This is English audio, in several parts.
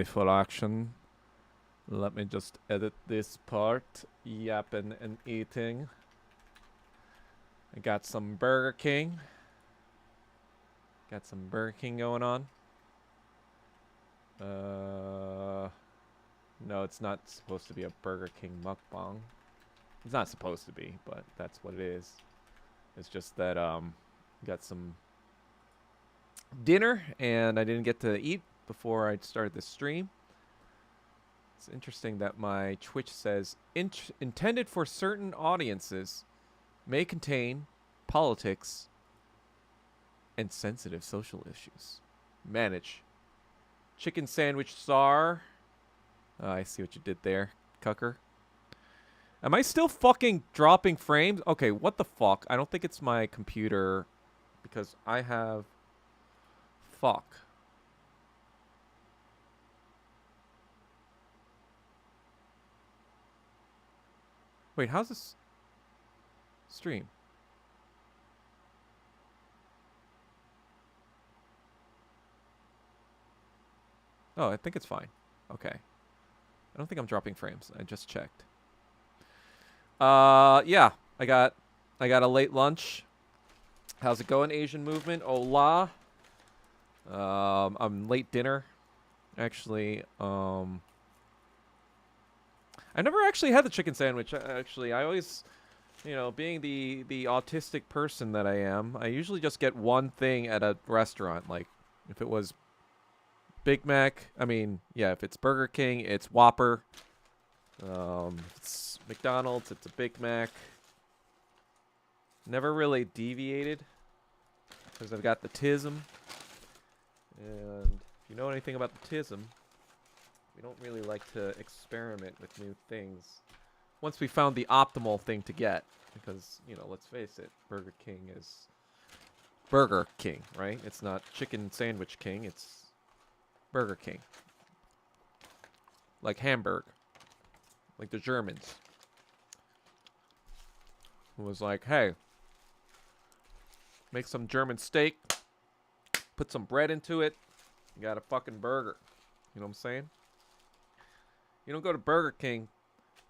ready for action. Let me just edit this part. Yapping and eating. I got some Burger King. Got some Burger King going on. No, it's not supposed to be a Burger King mukbang. It's not supposed to be, but that's what it is. It's just that got some dinner and I didn't get to eat before I started the stream. It's interesting that my Twitch says intended for certain audiences may contain politics and sensitive social issues. Manage. Chicken sandwich star. I see what you did there, Cucker. Am I still fucking dropping frames? Okay, what the fuck? I don't think it's my computer because I have... Fuck. Wait, how's this stream? Oh, I think it's fine. Okay. I don't think I'm dropping frames. I just checked. Yeah. I got a late lunch. How's it going, Asian movement? Hola. I'm late dinner. Actually, I never actually had the chicken sandwich. Actually, I always, you know, being the autistic person that I am, I usually just get one thing at a restaurant. Like, if it was Big Mac, I mean, yeah, if it's Burger King, it's Whopper. It's McDonald's, it's a Big Mac. Never really deviated because I've got the tism. And if you know anything about the tism, we don't really like to experiment with new things once we found the optimal thing to get. Because, you know, let's face it, Burger King is Burger King, right? It's not Chicken Sandwich King, it's Burger King. Like Hamburg. Like the Germans. Who was like, hey, make some German steak, put some bread into it, you got a fucking burger. You know what I'm saying? You don't go to Burger King,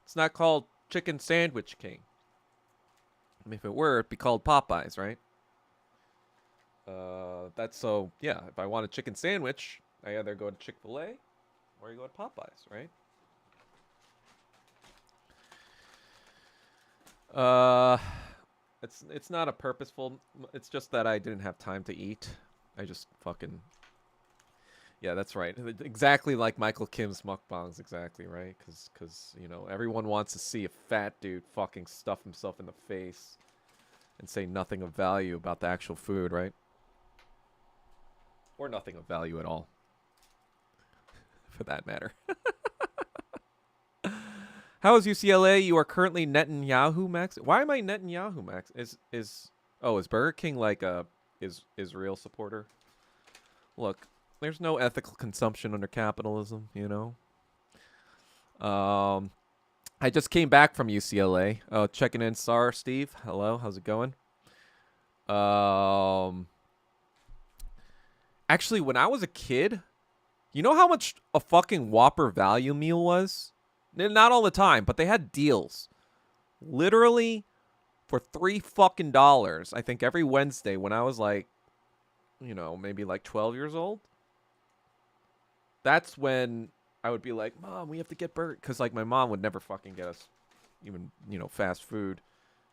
it's not called Chicken Sandwich King. I mean, if it were, it'd be called Popeyes, right? That's so, yeah, if I want a chicken sandwich, I either go to Chick-fil-A or you go to Popeyes, right? It's not a purposeful, it's just that I didn't have time to eat. I just fucking... Yeah, that's right. Exactly like Michael Kim's mukbangs, exactly, right? Because, you know, everyone wants to see a fat dude fucking stuff himself in the face and say nothing of value about the actual food, right? Or nothing of value at all, for that matter. How is UCLA? You are currently Netanyahu Max. Why am I Netanyahu Max? Is Burger King like a Israel supporter? Look, there's no ethical consumption under capitalism, you know. I just came back from UCLA. Oh, checking in, Sar Steve. Hello, how's it going? Actually, when I was a kid, you know how much a fucking Whopper value meal was? Not all the time, but they had deals. Literally for $3 fucking dollars, I think every Wednesday when I was like, you know, maybe like 12 years old. That's when I would be like, Mom, we have to get burger. Because, like, my mom would never fucking get us even, you know, fast food.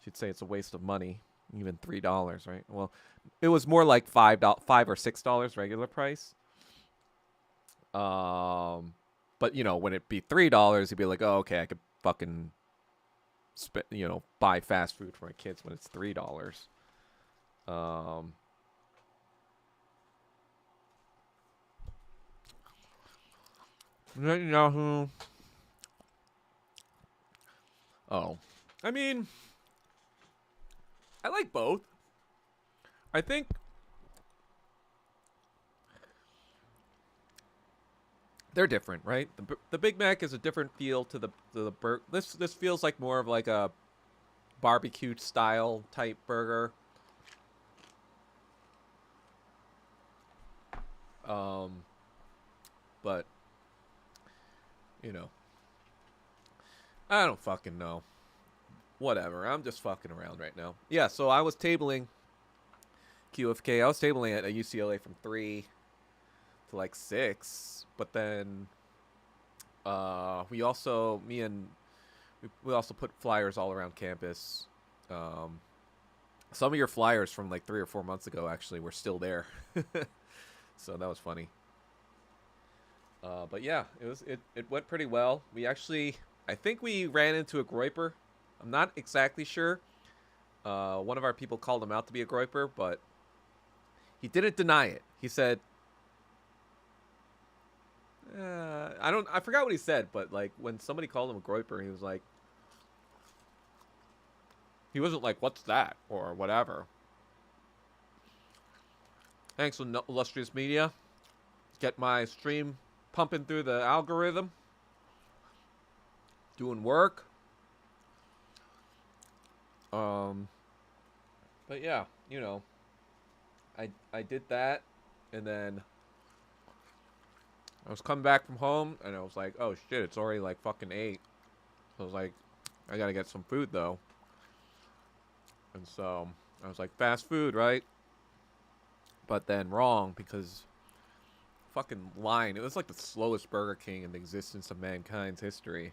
She'd say it's a waste of money. Even $3, right? Well, it was more like $5 or $6 regular price. But, you know, when it'd be $3, you'd be like, oh, okay, I could fucking, you know, buy fast food for my kids when it's $3. Yahoo. Oh. I mean, I like both. I think they're different, right? The Big Mac is a different feel to the burger. This feels like more of like a barbecue style type burger. But you know, I don't fucking know. Whatever. I'm just fucking around right now. Yeah, so I was tabling QFK. I was tabling at a UCLA from 3 to like 6, but then we also me and we also put flyers all around campus. Um, some of your flyers from like 3 or 4 months ago actually were still there, so that was funny. But yeah, it went pretty well. We actually, I think we ran into a groiper. I'm not exactly sure. One of our people called him out to be a groiper, but he didn't deny it. He said, I forgot what he said, but like when somebody called him a groiper, he was like, he wasn't like, "What's that?" or whatever. Thanks, illustrious media. Get my stream pumping through the algorithm, doing work. Um, but yeah, you know, I did that, and then I was coming back from home, and I was like, "Oh shit, it's already like fucking 8." So I was like, "I gotta get some food though," and so I was like, "Fast food, right?" But then wrong, because fucking line. It was like the slowest Burger King in the existence of mankind's history.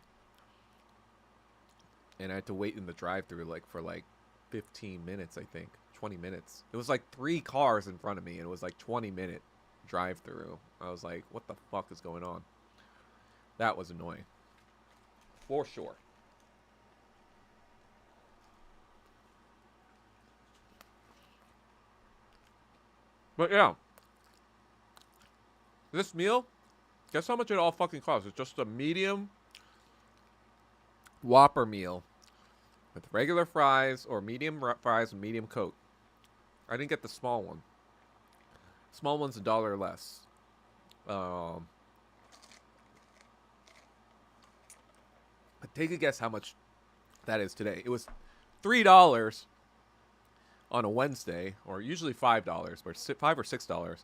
And I had to wait in the drive-thru like for like 15 minutes, I think. 20 minutes. It was like 3 cars in front of me and it was like 20-minute drive-through. I was like, what the fuck is going on? That was annoying. For sure. But yeah. This meal, guess how much it all fucking costs? It's just a medium Whopper meal with regular fries or medium fries and medium Coke. I didn't get the small one. Small one's $1 less. Um, take a guess how much that is today. It was $3 on a Wednesday, or usually $5, or $5 or $6,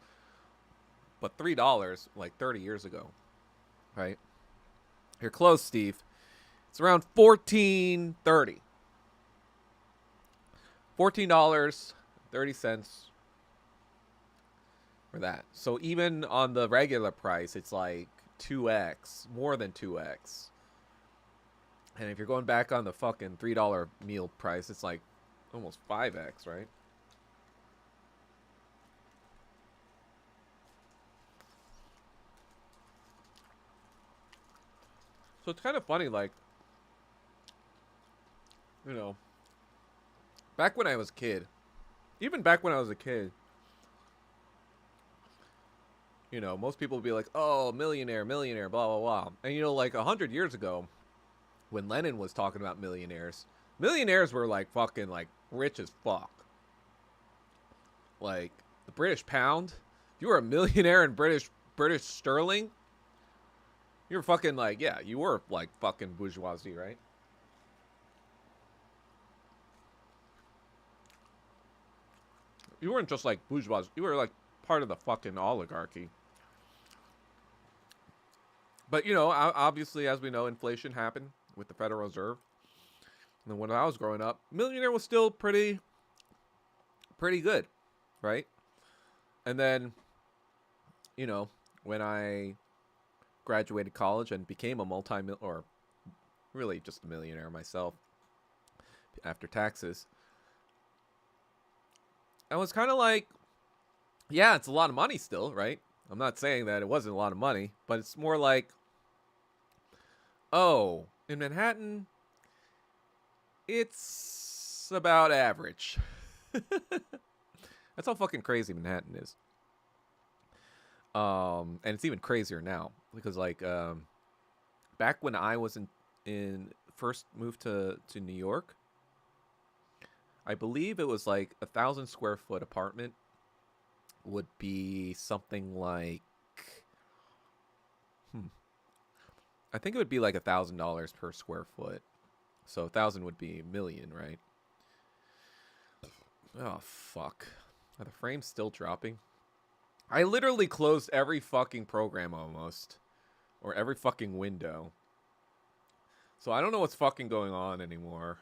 but $3 like 30 years ago, right? You're close, Steve. It's around $14.30. $14.30 for that. So even on the regular price, it's like 2x, more than 2x. And if you're going back on the fucking $3 meal price, it's like almost 5x, right? So it's kind of funny, like, you know, back when I was a kid, even back when I was a kid, you know, most people would be like, oh, millionaire, millionaire, blah, blah, blah. And, you know, like 100 years ago, when Lenin was talking about millionaires, millionaires were like fucking like rich as fuck. Like the British pound, if you were a millionaire in British sterling, you were fucking like, yeah, you were like fucking bourgeoisie, right? You weren't just like bourgeoisie, you were like part of the fucking oligarchy. But you know, obviously, as we know, inflation happened with the Federal Reserve. And then when I was growing up, millionaire was still pretty good, right? And then, you know, when I graduated college and became a or really just a millionaire myself after taxes, I was kind of like, yeah, it's a lot of money still, right? I'm not saying that it wasn't a lot of money, but it's more like, oh, in Manhattan, it's about average. That's how fucking crazy Manhattan is. And it's even crazier now because like back when I was in first moved to New York, I believe it was like 1,000 square foot apartment would be something like, I think it would be like $1,000 per square foot. So 1,000 would be a million, right? Oh fuck. Are the frames still dropping? I literally closed every fucking program almost. or every fucking window. So I don't know what's fucking going on anymore.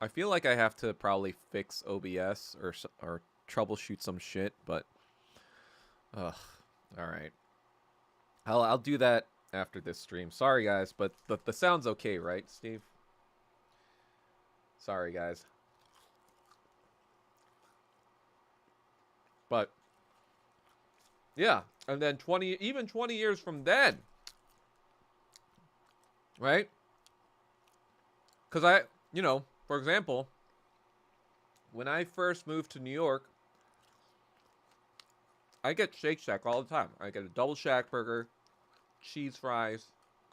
I feel like I have to probably fix OBS or troubleshoot some shit, but ugh. All right. I'll do that after this stream. Sorry guys, but the sound's okay, right, Steve? Sorry guys. But yeah, and then 20 years from then, right? Cuz for example, when I first moved to New York, I get Shake Shack all the time. I get a double Shack burger, cheese fries,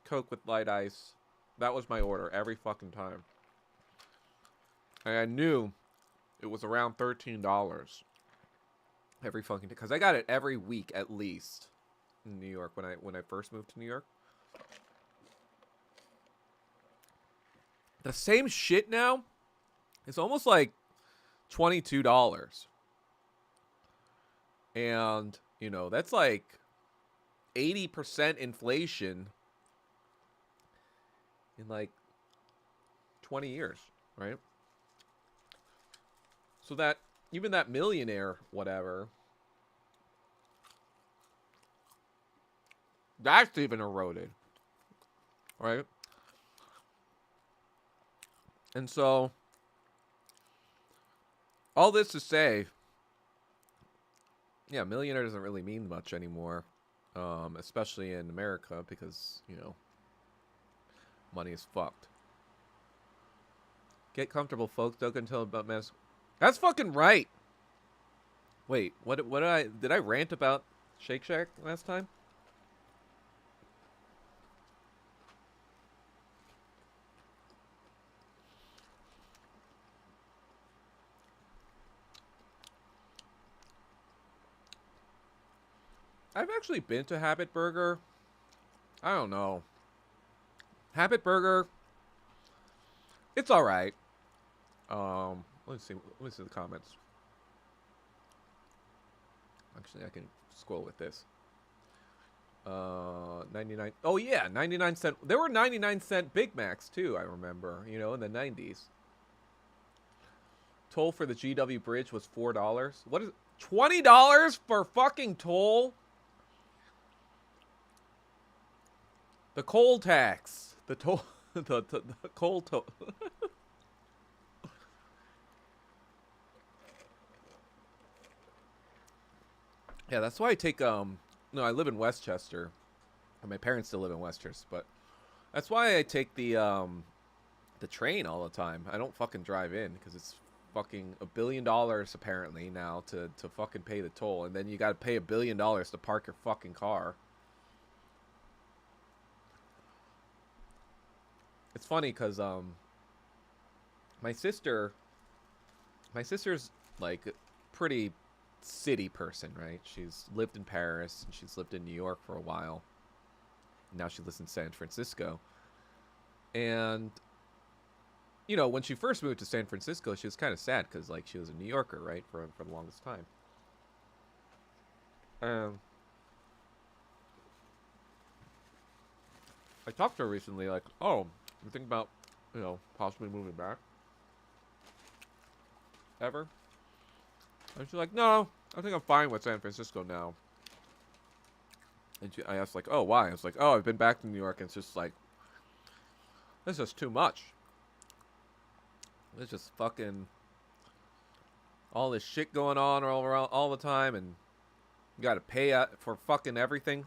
Coke with light ice. That was my order every fucking time. And I knew it was around $13 every fucking day, because I got it every week at least in New York when I first moved to New York. The same shit now is almost like $22. And, that's like 80% inflation in like 20 years, right? So that even that millionaire whatever, that's even eroded, right? And so all this to say, yeah, millionaire doesn't really mean much anymore, especially in America, because money is fucked. Get comfortable, folks. Don't until about mess. That's fucking right. Wait, what did I rant about Shake Shack last time? I've actually been to Habit Burger. I don't know. Habit Burger, it's all right. Let me see the comments. Actually, I can scroll with this. 99. Oh yeah, 99-cent. There were 99-cent Big Macs too, I remember, in the 90s. Toll for the GW Bridge was $4. What is $20 for fucking toll? The coal tax. The toll the coal toll. Yeah, that's why I take I live in Westchester. And my parents still live in Westchester, but that's why I take the train all the time. I don't fucking drive in because it's fucking $1 billion apparently now to fucking pay the toll, and then you got to pay $1 billion to park your fucking car. It's funny because my sister's like pretty city person, right? She's lived in Paris and she's lived in New York for a while. Now she lives in San Francisco. And when she first moved to San Francisco, she was kind of sad because like she was a New Yorker, right, for the longest time. I talked to her recently, like, oh, you think about possibly moving back ever? And she's like, no, I think I'm fine with San Francisco now. And I asked, like, oh, why? I was like, oh, I've been back to New York, and it's just like, this is too much. It's just fucking all this shit going on all around all the time, and you gotta pay for fucking everything.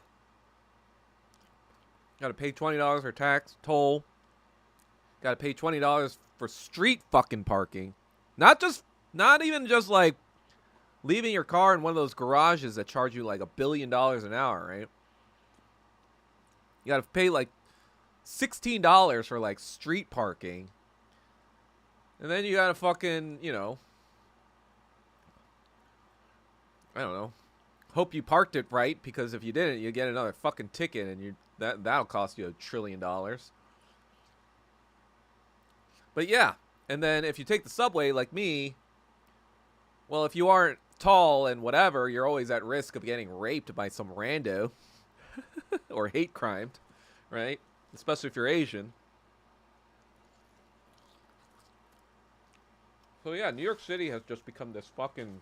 Gotta pay $20 for tax, toll. Gotta pay $20 for street fucking parking. Not even just like leaving your car in one of those garages that charge you like $1 billion an hour, right? You gotta pay like $16 for like street parking. And then you gotta fucking, I don't know, hope you parked it right, because if you didn't, you get another fucking ticket, and that'll cost you $1 trillion. But yeah, and then if you take the subway like me, well, if you aren't tall and whatever, you're always at risk of getting raped by some rando. or hate crimed, right? Especially if you're Asian. So yeah, New York City has just become this fucking...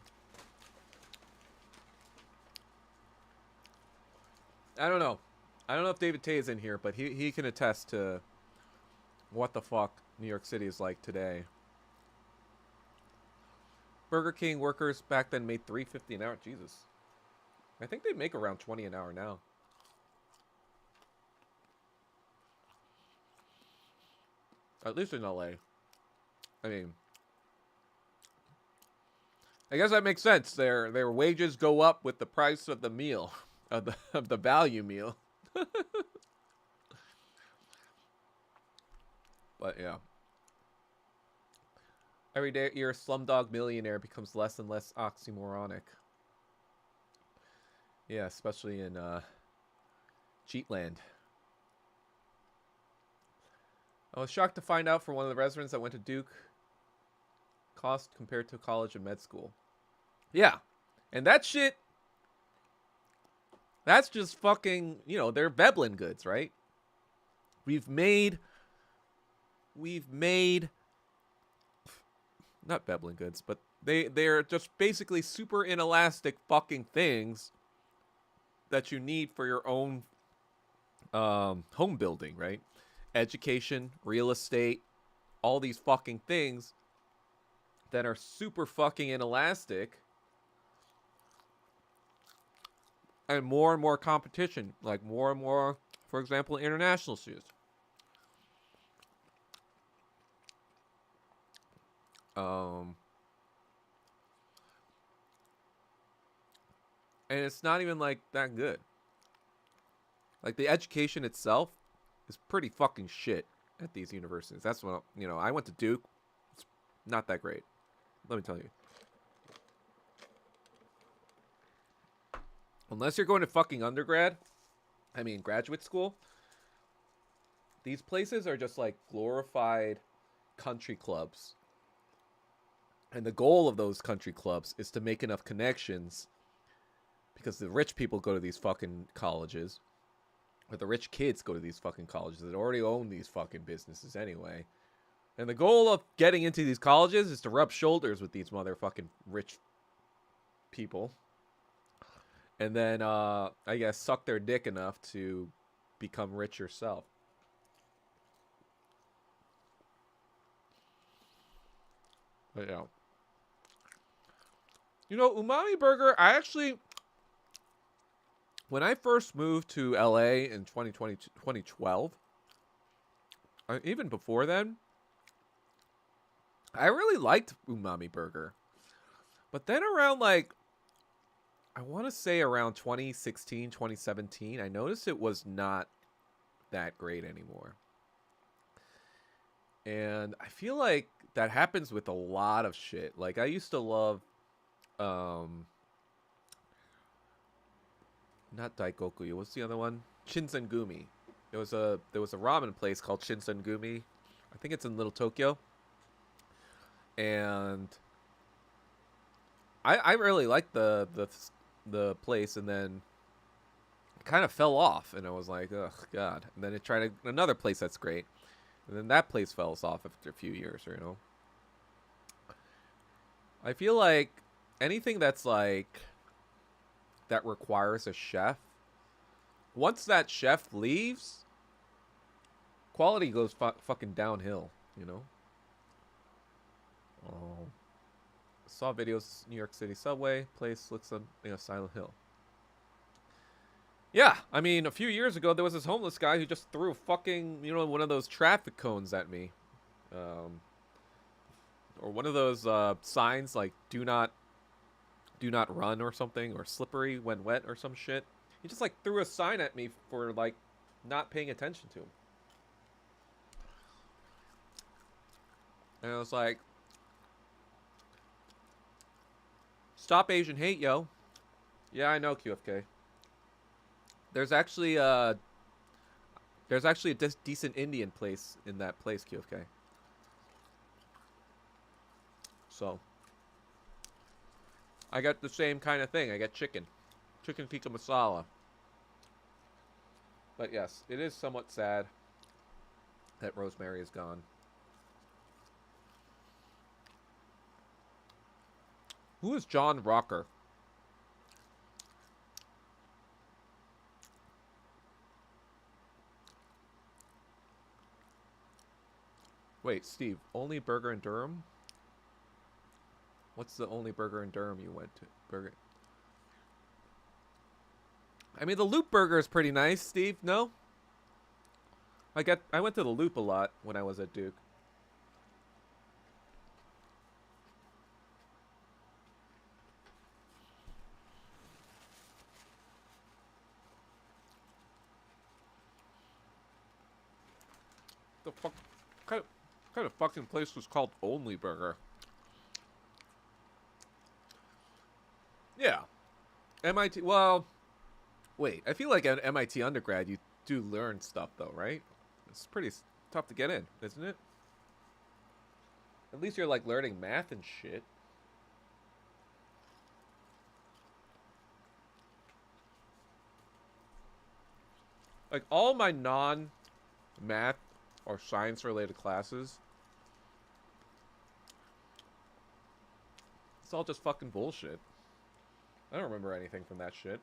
I don't know. I don't know if David Tay is in here, but he can attest to what the fuck New York City is like today. Burger King workers back then made $3.50 an hour. Jesus. I think they make around $20 an hour now. At least in LA. I mean, I guess that makes sense. Their wages go up with the price of the meal, of the value meal. But yeah. Every day, your Slumdog Millionaire becomes less and less oxymoronic. Yeah, especially in Cheatland. I was shocked to find out for one of the residents that went to Duke, cost compared to college and med school. Yeah, and that shit, that's just fucking, you know, they're Veblen goods, right? We've made not Veblen goods, but they're just basically super inelastic fucking things that you need for your own home building, right? Education, real estate, all these fucking things that are super fucking inelastic, and more competition, like more and more, for example, international shoes. And it's not even like that good. Like the education itself is pretty fucking shit at these universities. That's what, you know, I went to Duke. It's not that great. Let me tell you. Unless you're going to fucking graduate school, these places are just like glorified country clubs. And the goal of those country clubs is to make enough connections, because the rich people go to these fucking colleges, or the rich kids go to these fucking colleges that already own these fucking businesses anyway. And the goal of getting into these colleges is to rub shoulders with these motherfucking rich people. And then, I guess, suck their dick enough to become rich yourself. But yeah. You know, Umami Burger, when I first moved to LA in 2012, even before then, I really liked Umami Burger. But then around, like, I want to say around 2016, 2017, I noticed it was not that great anymore. And I feel like that happens with a lot of shit. Like, I used to love, not Daikoku, what's the other one? Shinsengumi. There was a ramen place called Shinsengumi. I think it's in Little Tokyo. And I really liked the place, and then it kind of fell off, and I was like, ugh, God. And then it tried another place that's great, and then that place fell off after a few years, you know. I feel like anything that's like that requires a chef, once that chef leaves, quality goes fucking downhill, you know. Oh. Saw videos, New York City subway place looks like, you know, Silent Hill. Yeah, I mean, a few years ago there was this homeless guy who just threw fucking, you know, one of those traffic cones at me, or one of those signs like "Do not run" or something, or "Slippery when wet" or some shit. He just like threw a sign at me for like not paying attention to him, and I was like, "Stop Asian hate, yo." Yeah, I know, QFK. There's actually a decent Indian place in that place, QFK. So I got the same kind of thing. I got chicken tikka masala. But yes, it is somewhat sad that Rosemary is gone. Who is John Rocker? Wait, Steve, only burger in Durham? What's the only burger in Durham you went to? Burger. I mean, the Loop Burger is pretty nice, Steve. No? I went to the Loop a lot when I was at Duke. The fuck kind of fucking place was called Only Burger? Yeah. MIT. Well, wait. I feel like at MIT undergrad you do learn stuff though, right? It's pretty tough to get in, isn't it? At least you're like learning math and shit. Like all my non-math or science-related classes, it's all just fucking bullshit. I don't remember anything from that shit.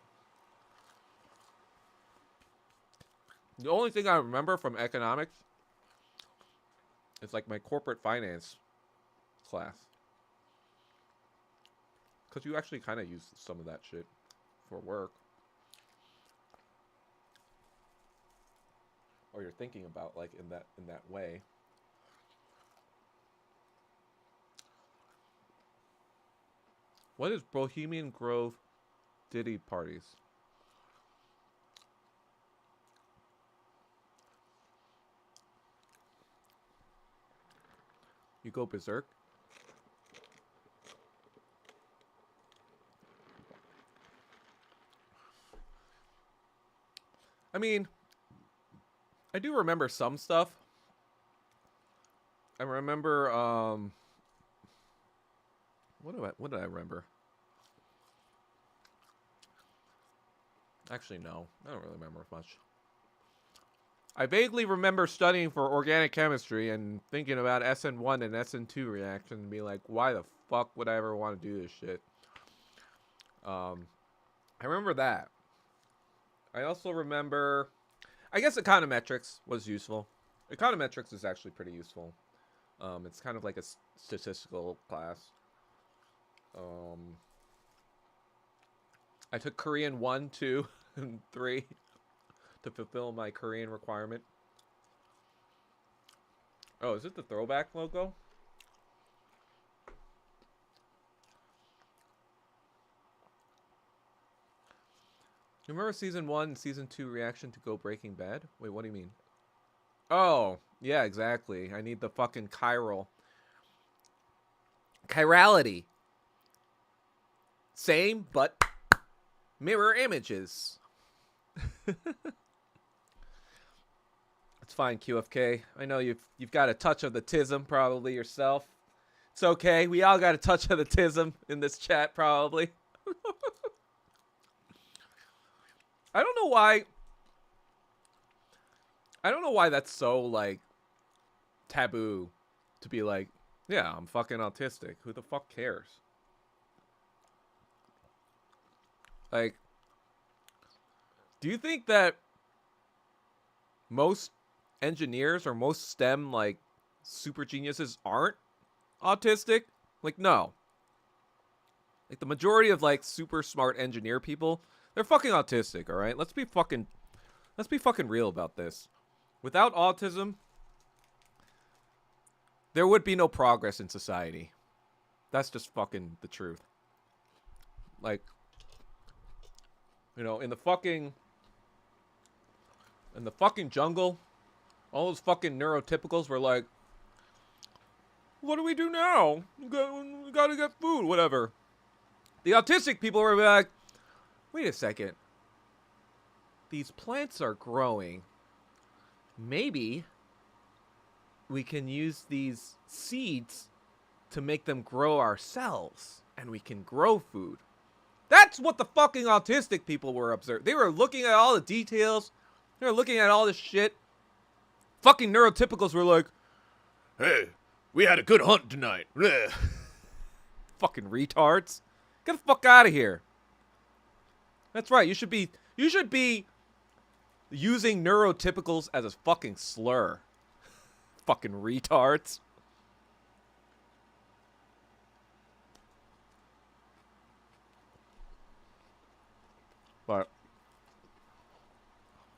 The only thing I remember from economics is like my corporate finance class. Because you actually kind of use some of that shit for work. Or you're thinking about like in that way. What is Bohemian Grove Diddy parties? You go berserk? I mean, I do remember some stuff. I remember, what did I remember? Actually, no. I don't really remember much. I vaguely remember studying for organic chemistry and thinking about SN1 and SN2 reactions and being like, why the fuck would I ever want to do this shit? I remember that. I also remember, I guess econometrics was useful. Econometrics is actually pretty useful. It's kind of like a statistical class. I took Korean 1, 2, and 3 to fulfill my Korean requirement. Oh, is it the throwback logo? You remember season 1 and season 2 reaction to Go Breaking Bad? Wait, what do you mean? Oh, yeah, exactly. I need the fucking chiral. Chirality. Same, but mirror images. It's fine, QFK. I know you've got a touch of the tism probably yourself. It's okay. We all got a touch of the tism in this chat probably. I don't know why that's so like taboo to be like, yeah, I'm fucking autistic. Who the fuck cares? Like, do you think that most engineers or most STEM like super geniuses aren't autistic? Like, no. Like the majority of like super smart engineer people, they're fucking autistic, all right? Let's be fucking real about this. Without autism, there would be no progress in society. That's just fucking the truth. Like, you know, in the fucking jungle, all those fucking neurotypicals were like, what do we do now? We gotta get food, whatever. The autistic people were like, wait a second. These plants are growing. Maybe we can use these seeds to make them grow ourselves, and we can grow food. That's what the fucking autistic people were observing. They were looking at all the details They're looking at all this shit. Fucking neurotypicals were like, hey, we had a good hunt tonight. Blech. Fucking retards. Get the fuck out of here. That's right. You should be using neurotypicals as a fucking slur. Fucking retards. But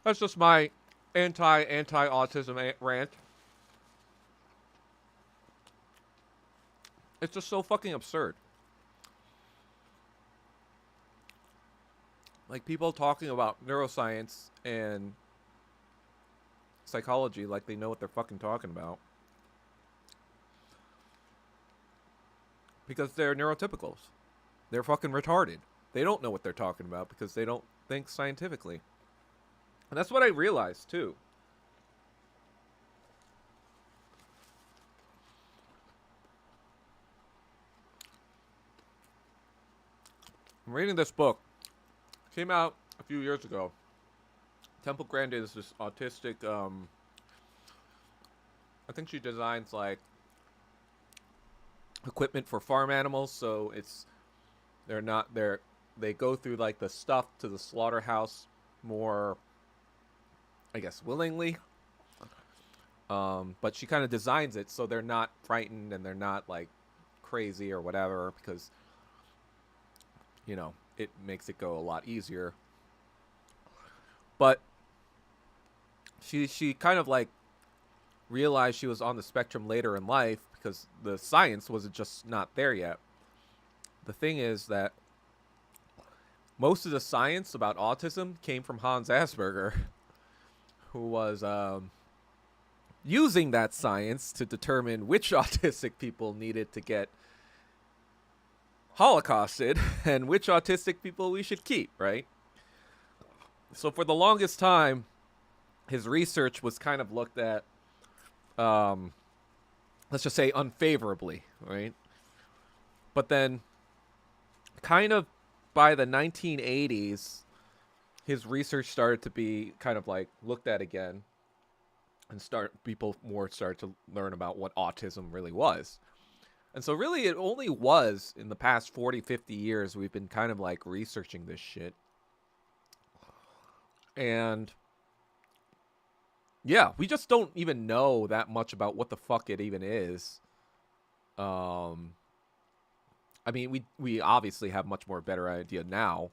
that's just my anti-autism rant. It's just so fucking absurd. Like, people talking about neuroscience and psychology like they know what they're fucking talking about. Because they're neurotypicals. They're fucking retarded. They don't know what they're talking about because they don't think scientifically. And that's what I realized, too. I'm reading this book. It came out a few years ago. Temple Grande is this autistic, I think she designs, like, equipment for farm animals, so they go through, like, the stuff to the slaughterhouse more, I guess, willingly. But she kind of designs it so they're not frightened and they're not, like, crazy or whatever, because, you know, it makes it go a lot easier. But she kind of, like, realized she was on the spectrum later in life because the science wasn't just not there yet. The thing is that most of the science about autism came from Hans Asperger, who was using that science to determine which autistic people needed to get holocausted and which autistic people we should keep, right? So for the longest time, his research was kind of looked at, let's just say, unfavorably, right? But then, kind of by the 1980s, his research started to be kind of like looked at again, and people started to learn about what autism really was. And so really it only was in the past 40, 50 years we've been kind of like researching this shit. And yeah, we just don't even know that much about what the fuck it even is. I mean, we obviously have much more better idea now.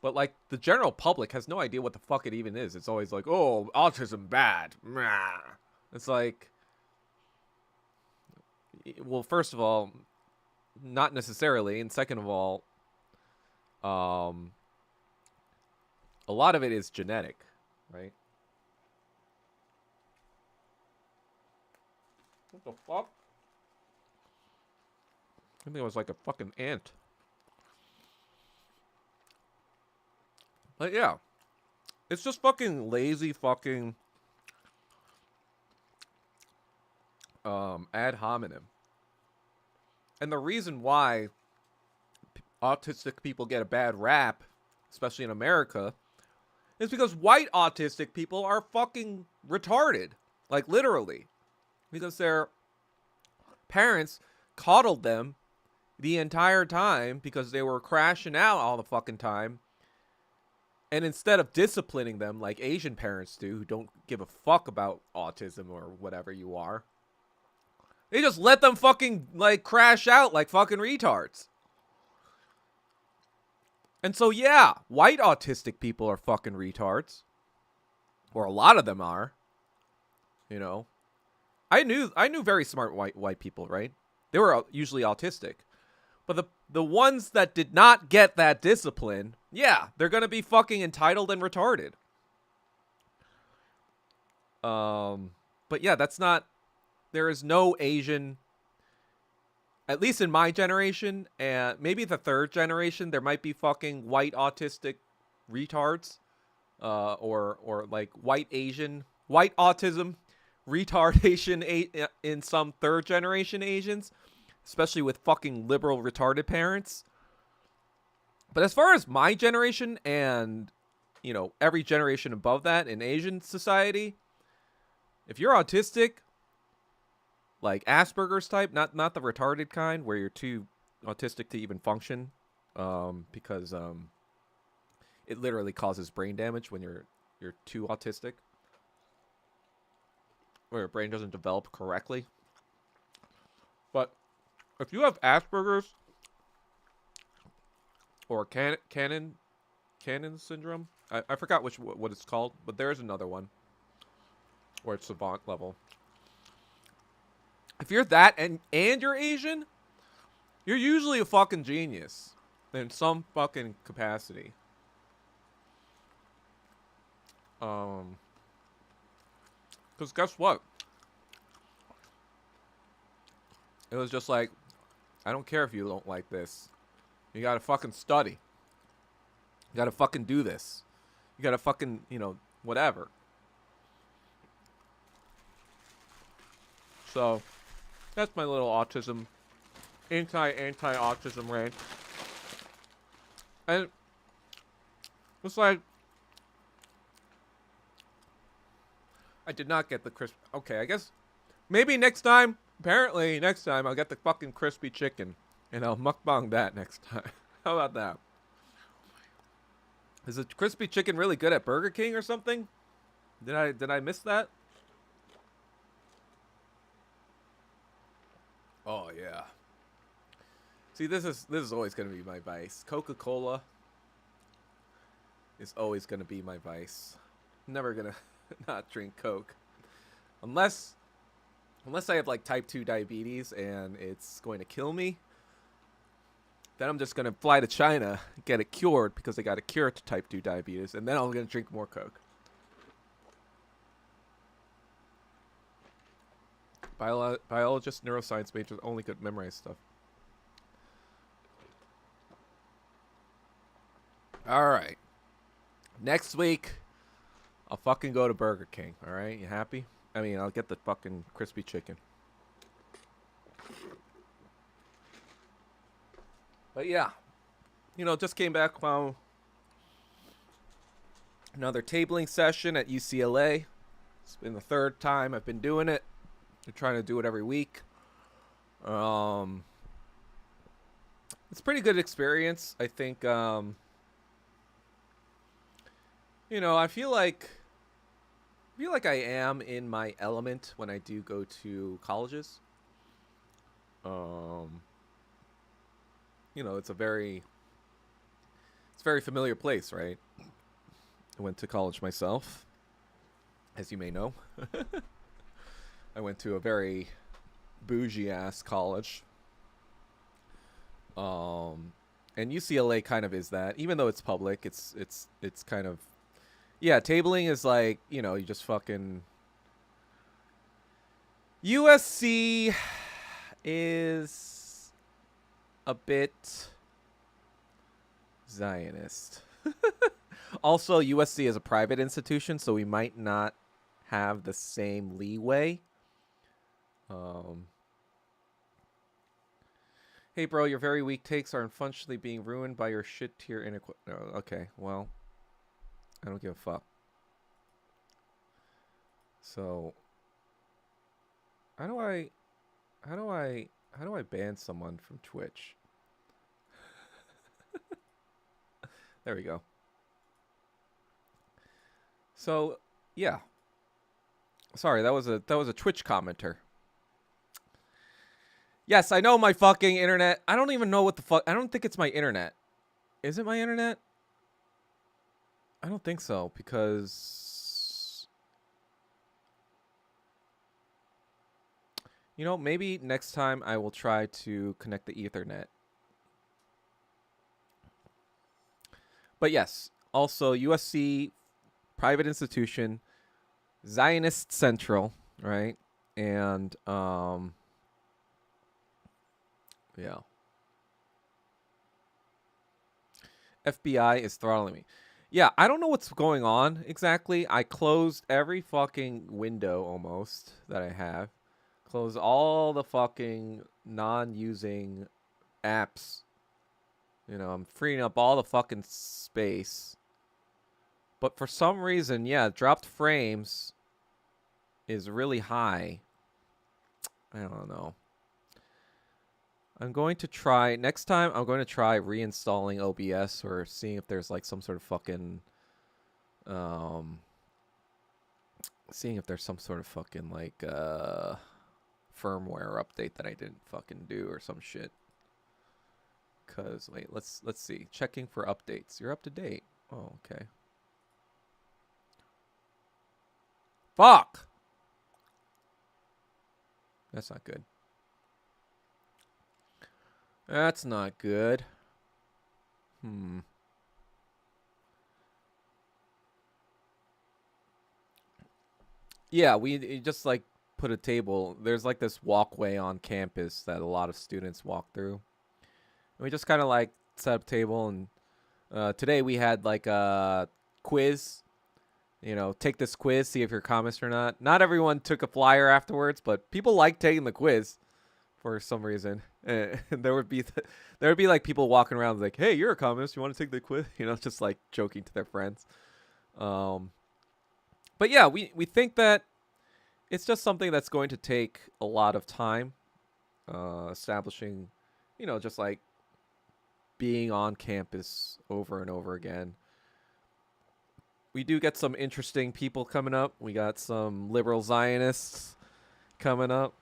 But, like, the general public has no idea what the fuck it even is. It's always like, oh, autism bad. It's like, well, first of all, not necessarily. And second of all, a lot of it is genetic, right? What the fuck? I think it was like a fucking ant. But yeah, it's just fucking lazy fucking ad hominem. And the reason why autistic people get a bad rap, especially in America, is because white autistic people are fucking retarded. Like, literally. Because their parents coddled them the entire time because they were crashing out all the fucking time. And instead of disciplining them like Asian parents do, who don't give a fuck about autism or whatever you are, they just let them fucking, like, crash out like fucking retards. And so, yeah, white autistic people are fucking retards. Or a lot of them are. You know. I knew very smart white people, right? They were usually autistic. But the ones that did not get that discipline, yeah, they're going to be fucking entitled and retarded. But yeah, there is no Asian, at least in my generation, and maybe the third generation, there might be fucking white autistic retards, or like white autism retardation in some third generation Asians, especially with fucking liberal retarded parents. But as far as my generation and every generation above that in Asian society, if you're autistic, like Asperger's type, not the retarded kind where you're too autistic to even function, because it literally causes brain damage when you're too autistic, where your brain doesn't develop correctly. But if you have Asperger's or Canon syndrome, I forgot what it's called, but there's another one where it's savant level. If you're that and you're Asian, you're usually a fucking genius in some fucking capacity. Because guess what? It was just like, I don't care if you don't like this. You gotta fucking study. You gotta fucking do this. You gotta fucking, whatever. So, that's my little autism, anti-autism rant. And it's like, I did not get the crisp. Okay, I guess maybe next time. Apparently, next time I'll get the fucking crispy chicken, and I'll mukbang that next time. How about that? Is the crispy chicken really good at Burger King or something? Did I miss that? Oh yeah. See, this is always gonna be my vice. Coca-Cola is always gonna be my vice. I'm never gonna not drink Coke, unless I have like type 2 diabetes and it's going to kill me. Then I'm just gonna fly to China, get it cured because they got a cure to type 2 diabetes, and then I'm gonna drink more Coke. Biologist, neuroscience majors only could memorize stuff. Alright. Next week, I'll fucking go to Burger King, alright? You happy? I mean, I'll get the fucking crispy chicken. But yeah. Just came back from another tabling session at UCLA. It's been the third time I've been doing it. They're trying to do it every week. It's a pretty good experience. I think, I feel like I am in my element when I do go to colleges. It's a very familiar place, right? I went to college myself, as you may know. I went to a very bougie ass college. And UCLA kind of is that, even though it's public, it's kind of, yeah, tabling is like, you just fucking, USC is a bit Zionist. Also, USC is a private institution, so we might not have the same leeway. Hey, bro, your very weak takes are unfortunately being ruined by your shit tier inequality. Oh, okay, well, I don't give a fuck. So, how do I ban someone from Twitch? There we go. So, yeah. Sorry, that was a Twitch commenter. Yes, I know my fucking internet. I don't even know what the fuck. I don't think it's my internet. Is it my internet? I don't think so, because maybe next time I will try to connect the Ethernet. But yes, also USC, private institution, Zionist Central, right? And yeah. FBI is throttling me. Yeah, I don't know what's going on exactly. I closed every fucking window almost that I have. Close all the fucking non-using apps. I'm freeing up all the fucking space. But for some reason, yeah, dropped frames is really high. I don't know. I'm going to try next time. I'm going to try reinstalling OBS or seeing if there's like some sort of fucking, um, seeing if there's some sort of fucking like firmware update that I didn't fucking do or some shit. Cause wait, let's see. Checking for updates. You're up to date. Oh, okay. Fuck. That's not good. That's not good. Yeah, we just like put a table. There's like this walkway on campus that a lot of students walk through. And we just kind of like set up a table, and today we had like a quiz. You know, take this quiz, see if you're communist or not. Not everyone took a flyer afterwards, but people like taking the quiz for some reason. And there would be like people walking around like, "Hey, you're a communist. You want to take the quiz?" You know, just like joking to their friends. But yeah, we think that it's just something that's going to take a lot of time, establishing, you know, just like being on campus over and over again. We do get some interesting people coming up. We got some liberal Zionists coming up.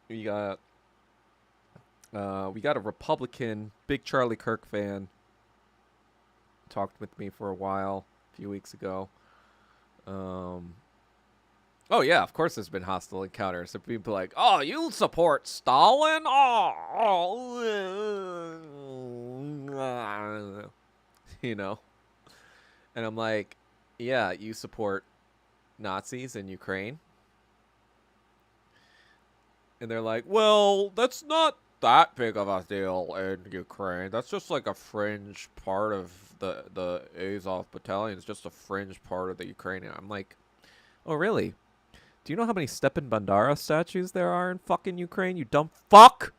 We got a Republican, big Charlie Kirk fan. Talked with me for a while a few weeks ago. Oh yeah, of course there's been hostile encounters. So people like, oh, you support Stalin? You know. And I'm like, yeah, you support Nazis in Ukraine? And they're like, well, that's not that big of a deal in Ukraine. That's just like a fringe part of the Azov battalion. It's just a fringe part of the Ukrainian. I'm like, oh, really? Do you know how many Stepan Bandera statues there are in fucking Ukraine, you dumb fuck?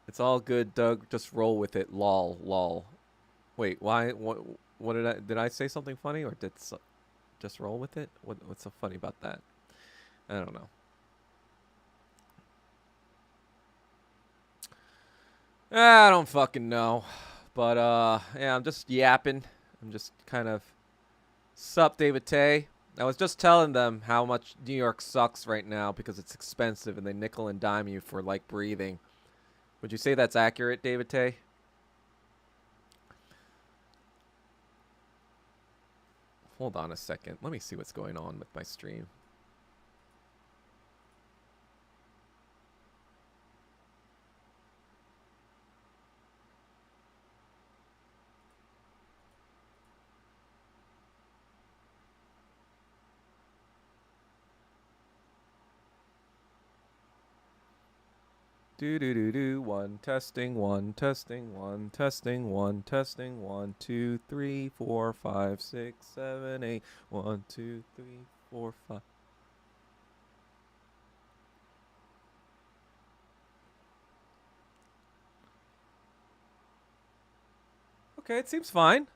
It's all good, Doug. Just roll with it. Lol, lol. Wait, why? What did I say something funny, or just roll with it? What's so funny about that? I don't know. I don't fucking know. But yeah, I'm just yapping. I'm just kind of, sup, David Tay. I was just telling them how much New York sucks right now because it's expensive and they nickel and dime you for like breathing. Would you say that's accurate, David Tay? Hold on a second. Let me see what's going on with my stream. Do do do do. One testing, one testing, one testing, one testing, 1 2 3 4 5 6 7 8 1 2 3 4 5. Okay, it seems fine.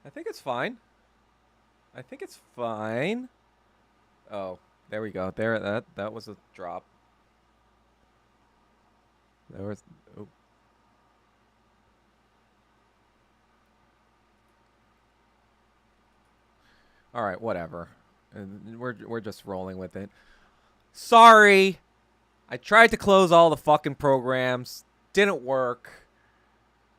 I think it's fine. I think it's fine. Oh, there we go. There, that was a drop. There was. Oh. All right, whatever. We're just rolling with it. Sorry, I tried to close all the fucking programs. Didn't work.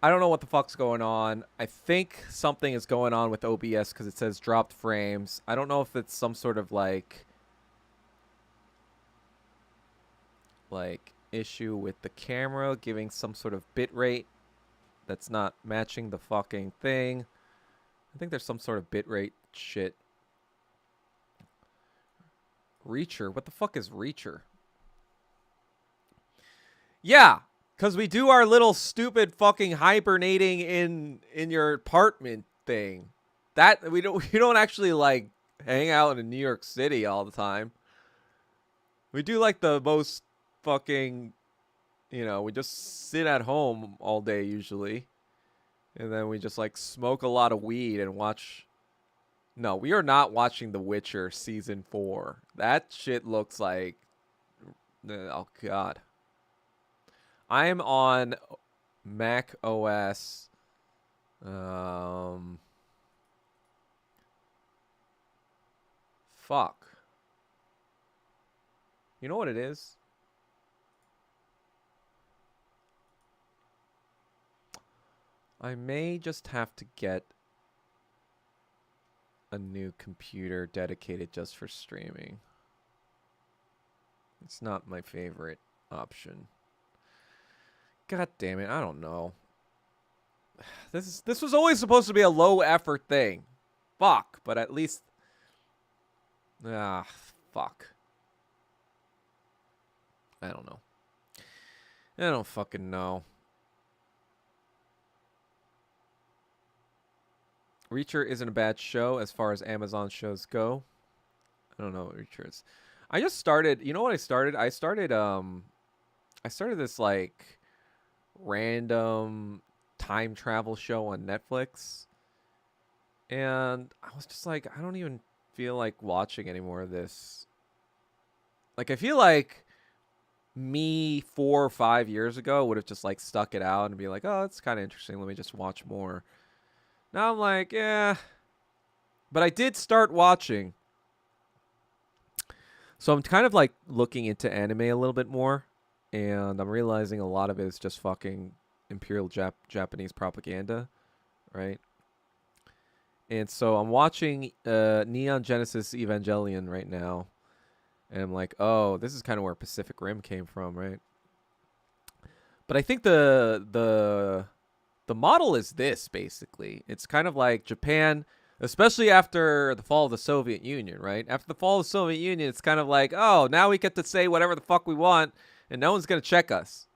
I don't know what the fuck's going on. I think something is going on with OBS because it says dropped frames. I don't know if it's some sort of like issue with the camera giving some sort of bit rate that's not matching the fucking thing. I think there's some sort of bit rate shit. Reacher? What the fuck is Reacher? Yeah, because we do our little stupid fucking hibernating in your apartment thing. That we don't actually like hang out in New York City all the time. We do like the most fucking, we just sit at home all day usually, and then we just like smoke a lot of weed and watch. No, we are not watching The Witcher season 4. That shit looks like, oh god. I am on Mac OS. Fuck. You know what it is? I may just have to get a new computer dedicated just for streaming. It's not my favorite option. God damn it, I don't know. This was always supposed to be a low effort thing. Fuck, but at least fuck. I don't know. I don't fucking know. Reacher isn't a bad show as far as Amazon shows go. I don't know what Reacher is. I just started, you know what I started? I started this like random time travel show on Netflix. And I was just like, I don't even feel like watching any more of this. Like, I feel like me 4 or 5 years ago would have just like stuck it out and be like, oh, it's kind of interesting. Let me just watch more. Now I'm like, yeah. But I did start watching. So I'm kind of like looking into anime a little bit more. And I'm realizing a lot of it is just fucking Imperial Japanese propaganda. Right? And so I'm watching Neon Genesis Evangelion right now. And I'm like, oh, this is kind of where Pacific Rim came from, right? But I think the model is this, basically. It's kind of like Japan, especially after the fall of the Soviet Union, right? After the fall of the Soviet Union, it's kind of like, oh, now we get to say whatever the fuck we want, and no one's going to check us,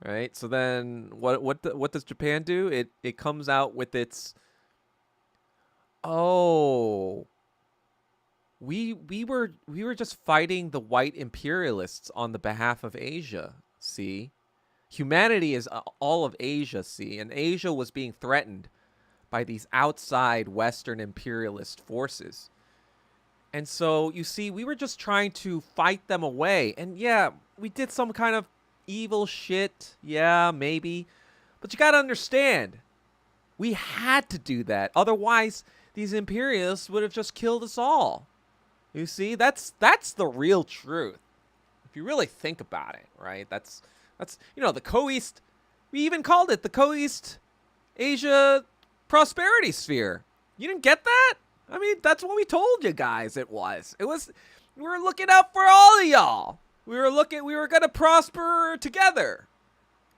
right? So then what does Japan do? It comes out with its, oh, we were just fighting the white imperialists on the behalf of Asia, see? Humanity is all of Asia, see? And Asia was being threatened by these outside Western imperialist forces. And so, you see, we were just trying to fight them away. And yeah, we did some kind of evil shit. Yeah, maybe. But you gotta understand, we had to do that. Otherwise, these imperialists would have just killed us all. You see, that's the real truth. If you really think about it, right? That's the Co-East, we even called it the Co-East Asia Prosperity Sphere. You didn't get that? I mean, that's what we told you guys it was. We were looking out for all of y'all. We were going to prosper together.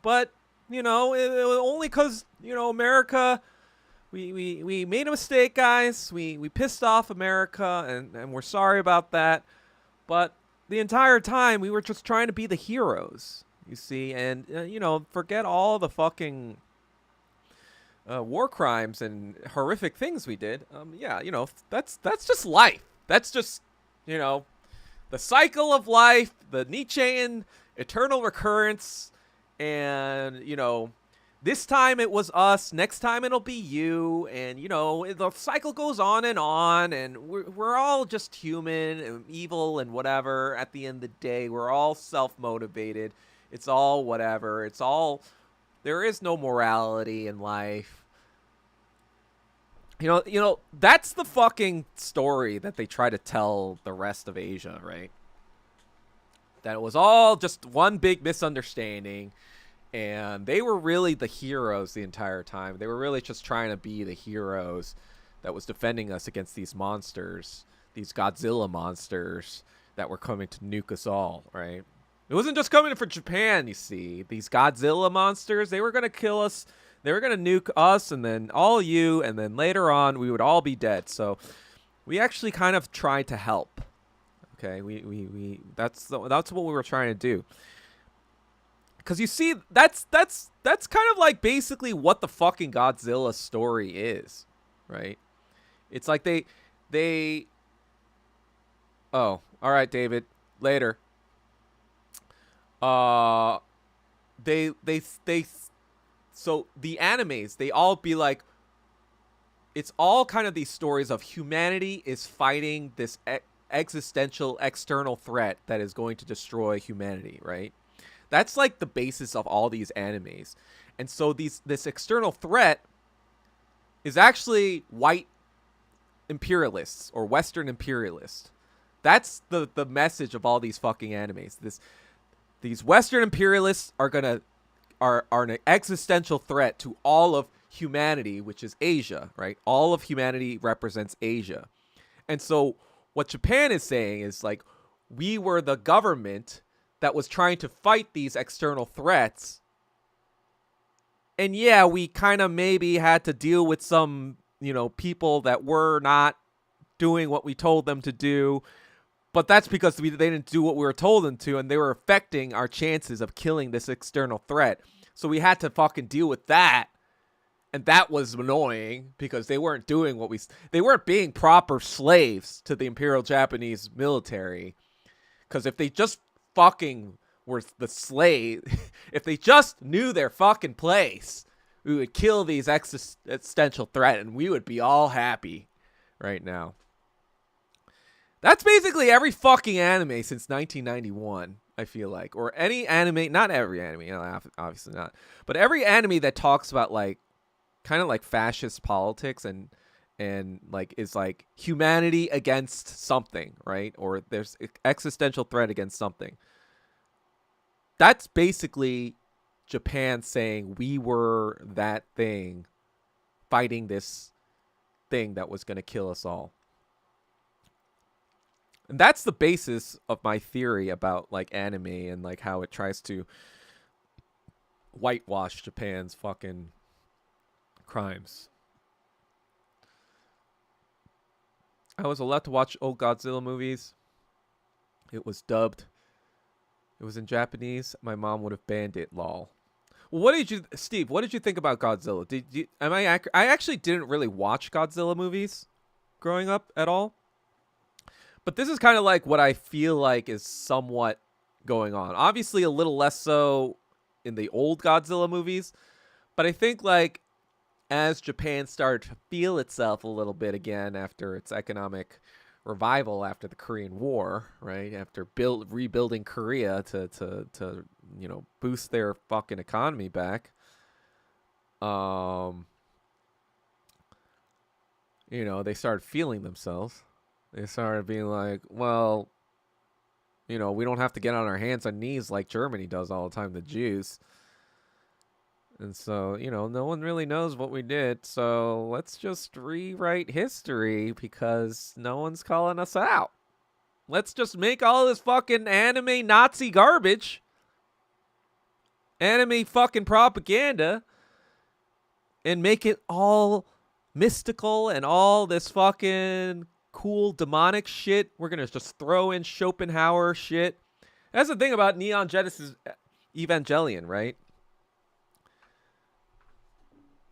But, it was only because, America, we made a mistake, guys. We pissed off America, and we're sorry about that. But the entire time, we were just trying to be the heroes. You see, and, forget all the fucking war crimes and horrific things we did. That's just life. That's just, the cycle of life, the Nietzschean eternal recurrence. And, this time it was us. Next time it'll be you. And, the cycle goes on. And we're all just human and evil and whatever. At the end of the day, we're all self-motivated. It's all whatever. There is no morality in life. That's the fucking story that they try to tell the rest of Asia, right? That it was all just one big misunderstanding, and they were really the heroes the entire time. They were really just trying to be the heroes that was defending us against these monsters, these Godzilla monsters that were coming to nuke us all, right? It wasn't just coming for Japan, you see. These Godzilla monsters, they were going to kill us. They were going to nuke us and then all you. And then later on, we would all be dead. So we actually kind of tried to help. Okay, that's what we were trying to do. Because you see, that's kind of like basically what the fucking Godzilla story is, right? It's like they. Oh, all right, David. Later. they so the animes, they all be like, it's all kind of these stories of humanity is fighting this existential external threat that is going to destroy humanity, right? That's like the basis of all these animes. And so this external threat is actually white imperialists or Western imperialists. That's the message of all these fucking animes. These Western imperialists are an existential threat to all of humanity, which is Asia, right? All of humanity represents Asia. And so what Japan is saying is like, we were the government that was trying to fight these external threats. And yeah, we kind of maybe had to deal with some, people that were not doing what we told them to do. But that's because they didn't do what we were told them to, and they were affecting our chances of killing this external threat. So we had to fucking deal with that. And that was annoying because they weren't doing they weren't being proper slaves to the Imperial Japanese military. Because if they just fucking were the slave, if they just knew their fucking place, we would kill these existential threat and we would be all happy right now. That's basically every fucking anime since 1991, I feel like. Or any anime, not every anime, obviously not. But every anime that talks about like, kind of like fascist politics and like is like humanity against something, right? Or there's existential threat against something. That's basically Japan saying we were that thing fighting this thing that was going to kill us all. And that's the basis of my theory about like anime and like how it tries to whitewash Japan's fucking crimes. I was allowed to watch old Godzilla movies. It was dubbed. It was in Japanese. My mom would have banned it, lol. Well, Steve, what did you think about Godzilla? I actually didn't really watch Godzilla movies growing up at all. But this is kind of like what I feel like is somewhat going on. Obviously a little less so in the old Godzilla movies, but I think like as Japan started to feel itself a little bit again after its economic revival after the Korean War, right? After rebuilding Korea to boost their fucking economy back. They started feeling themselves. They started being like, well, we don't have to get on our hands and knees like Germany does all the time, the Jews. And so, no one really knows what we did. So let's just rewrite history because no one's calling us out. Let's just make all this fucking anime Nazi garbage, anime fucking propaganda, and make it all mystical and all this fucking cool demonic shit. We're going to just throw in Schopenhauer shit. That's the thing about Neon Genesis Evangelion, right?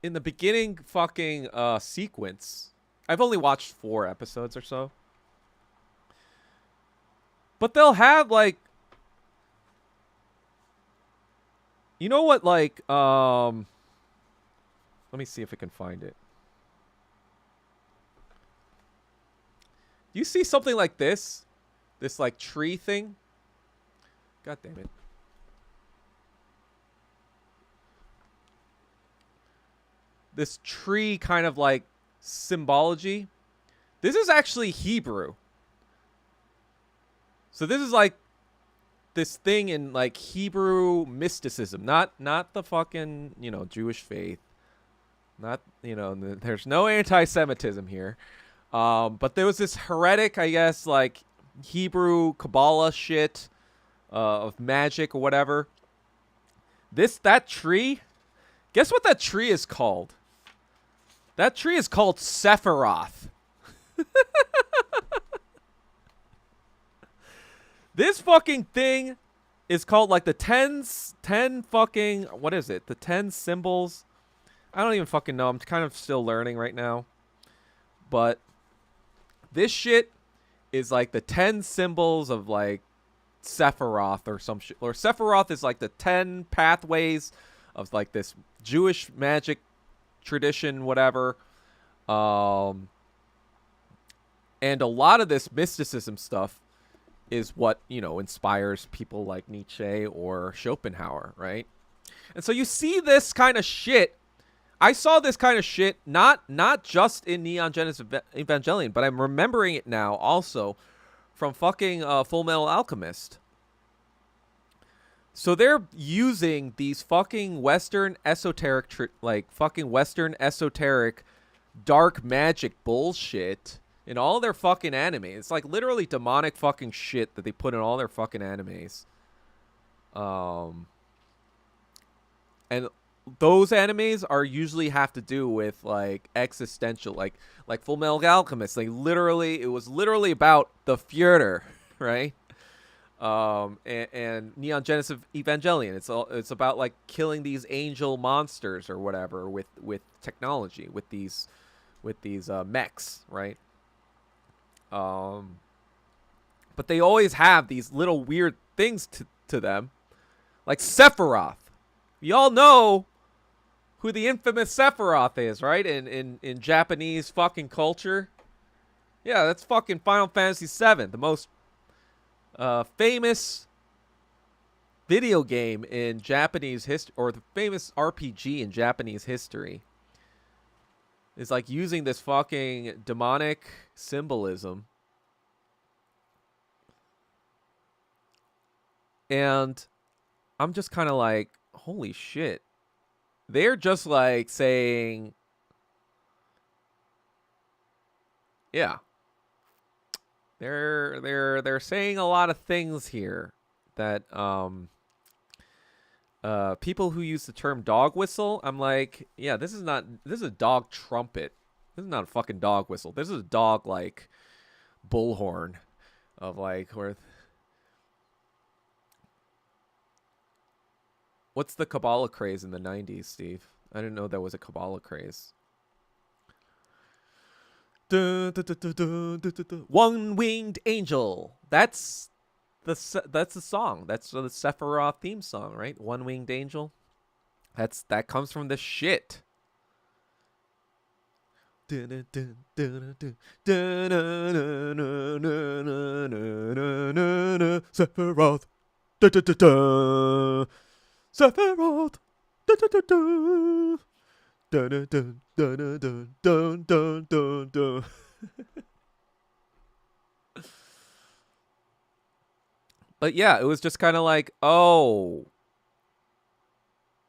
In the beginning fucking sequence, I've only watched 4 episodes or so. But they'll have like, let me see if I can find it. You see something like this like tree thing? God damn it. This tree kind of like symbology. This is actually Hebrew. So this is like this thing in like Hebrew mysticism, not the fucking, Jewish faith. Not, there's no anti-Semitism here. But there was this heretic, I guess, like Hebrew Kabbalah shit of magic or whatever. That tree, guess what that tree is called? That tree is called Sephiroth. This fucking thing is called like the 10 fucking, what is it? The 10 symbols. I don't even fucking know. I'm kind of still learning right now. But this shit is like the 10 symbols of like Sephiroth or some shit. Or Sephiroth is like the 10 pathways of like this Jewish magic tradition, whatever. And a lot of this mysticism stuff is what, inspires people like Nietzsche or Schopenhauer, right? And so you see this kind of shit. I saw this kind of shit not just in Neon Genesis Evangelion, but I'm remembering it now also from fucking Full Metal Alchemist. So they're using these fucking Western esoteric, dark magic bullshit in all their fucking animes. It's like literally demonic fucking shit that they put in all their fucking animes. And those animes are usually have to do with like existential, like Full Metal Alchemist. It was literally about the Führer, right? And Neon Genesis Evangelion. It's about like killing these angel monsters or whatever with technology, with these mechs, right? But they always have these little weird things to them, like Sephiroth. You all know who the infamous Sephiroth is, right? In Japanese fucking culture. Yeah, that's fucking Final Fantasy VII, the most famous video game in Japanese history, or the famous RPG in Japanese history. Is like using this fucking demonic symbolism. And I'm just kind of like, holy shit. They're just like saying, yeah. They're saying a lot of things here that people who use the term dog whistle, I'm like, yeah, this is a dog trumpet. This is not a fucking dog whistle. This is a dog like bullhorn of like where. What's the Kabbalah craze in the 90s, Steve? I didn't know there was a Kabbalah craze. One-winged angel. That's the song. That's the Sephiroth theme song, right? One-winged angel. That comes from the shit. Sephiroth. Sephiroth. Dun, dun, dun, dun, dun, dun, dun, dun. But yeah, it was just kind of like, oh,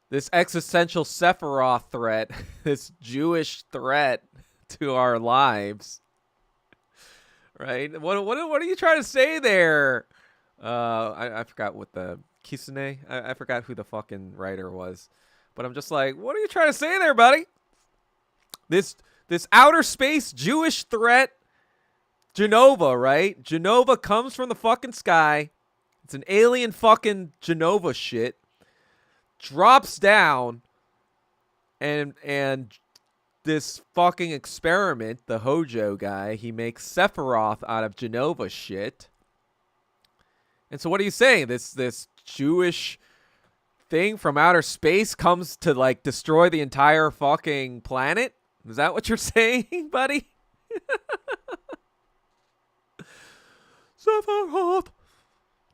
this existential Sephiroth threat, this Jewish threat to our lives, right? What are you trying to say there? I forgot what the Kisune. I forgot who the fucking writer was. But I'm just like, what are you trying to say there, buddy? This outer space Jewish threat, Genova, right? Genova comes from the fucking sky. It's an alien fucking Genova shit. Drops down, and this fucking experiment, the Hojo guy, he makes Sephiroth out of Genova shit. And so what are you saying? This Jewish thing from outer space comes to like destroy the entire fucking planet? Is that what you're saying, buddy? Sephiroth.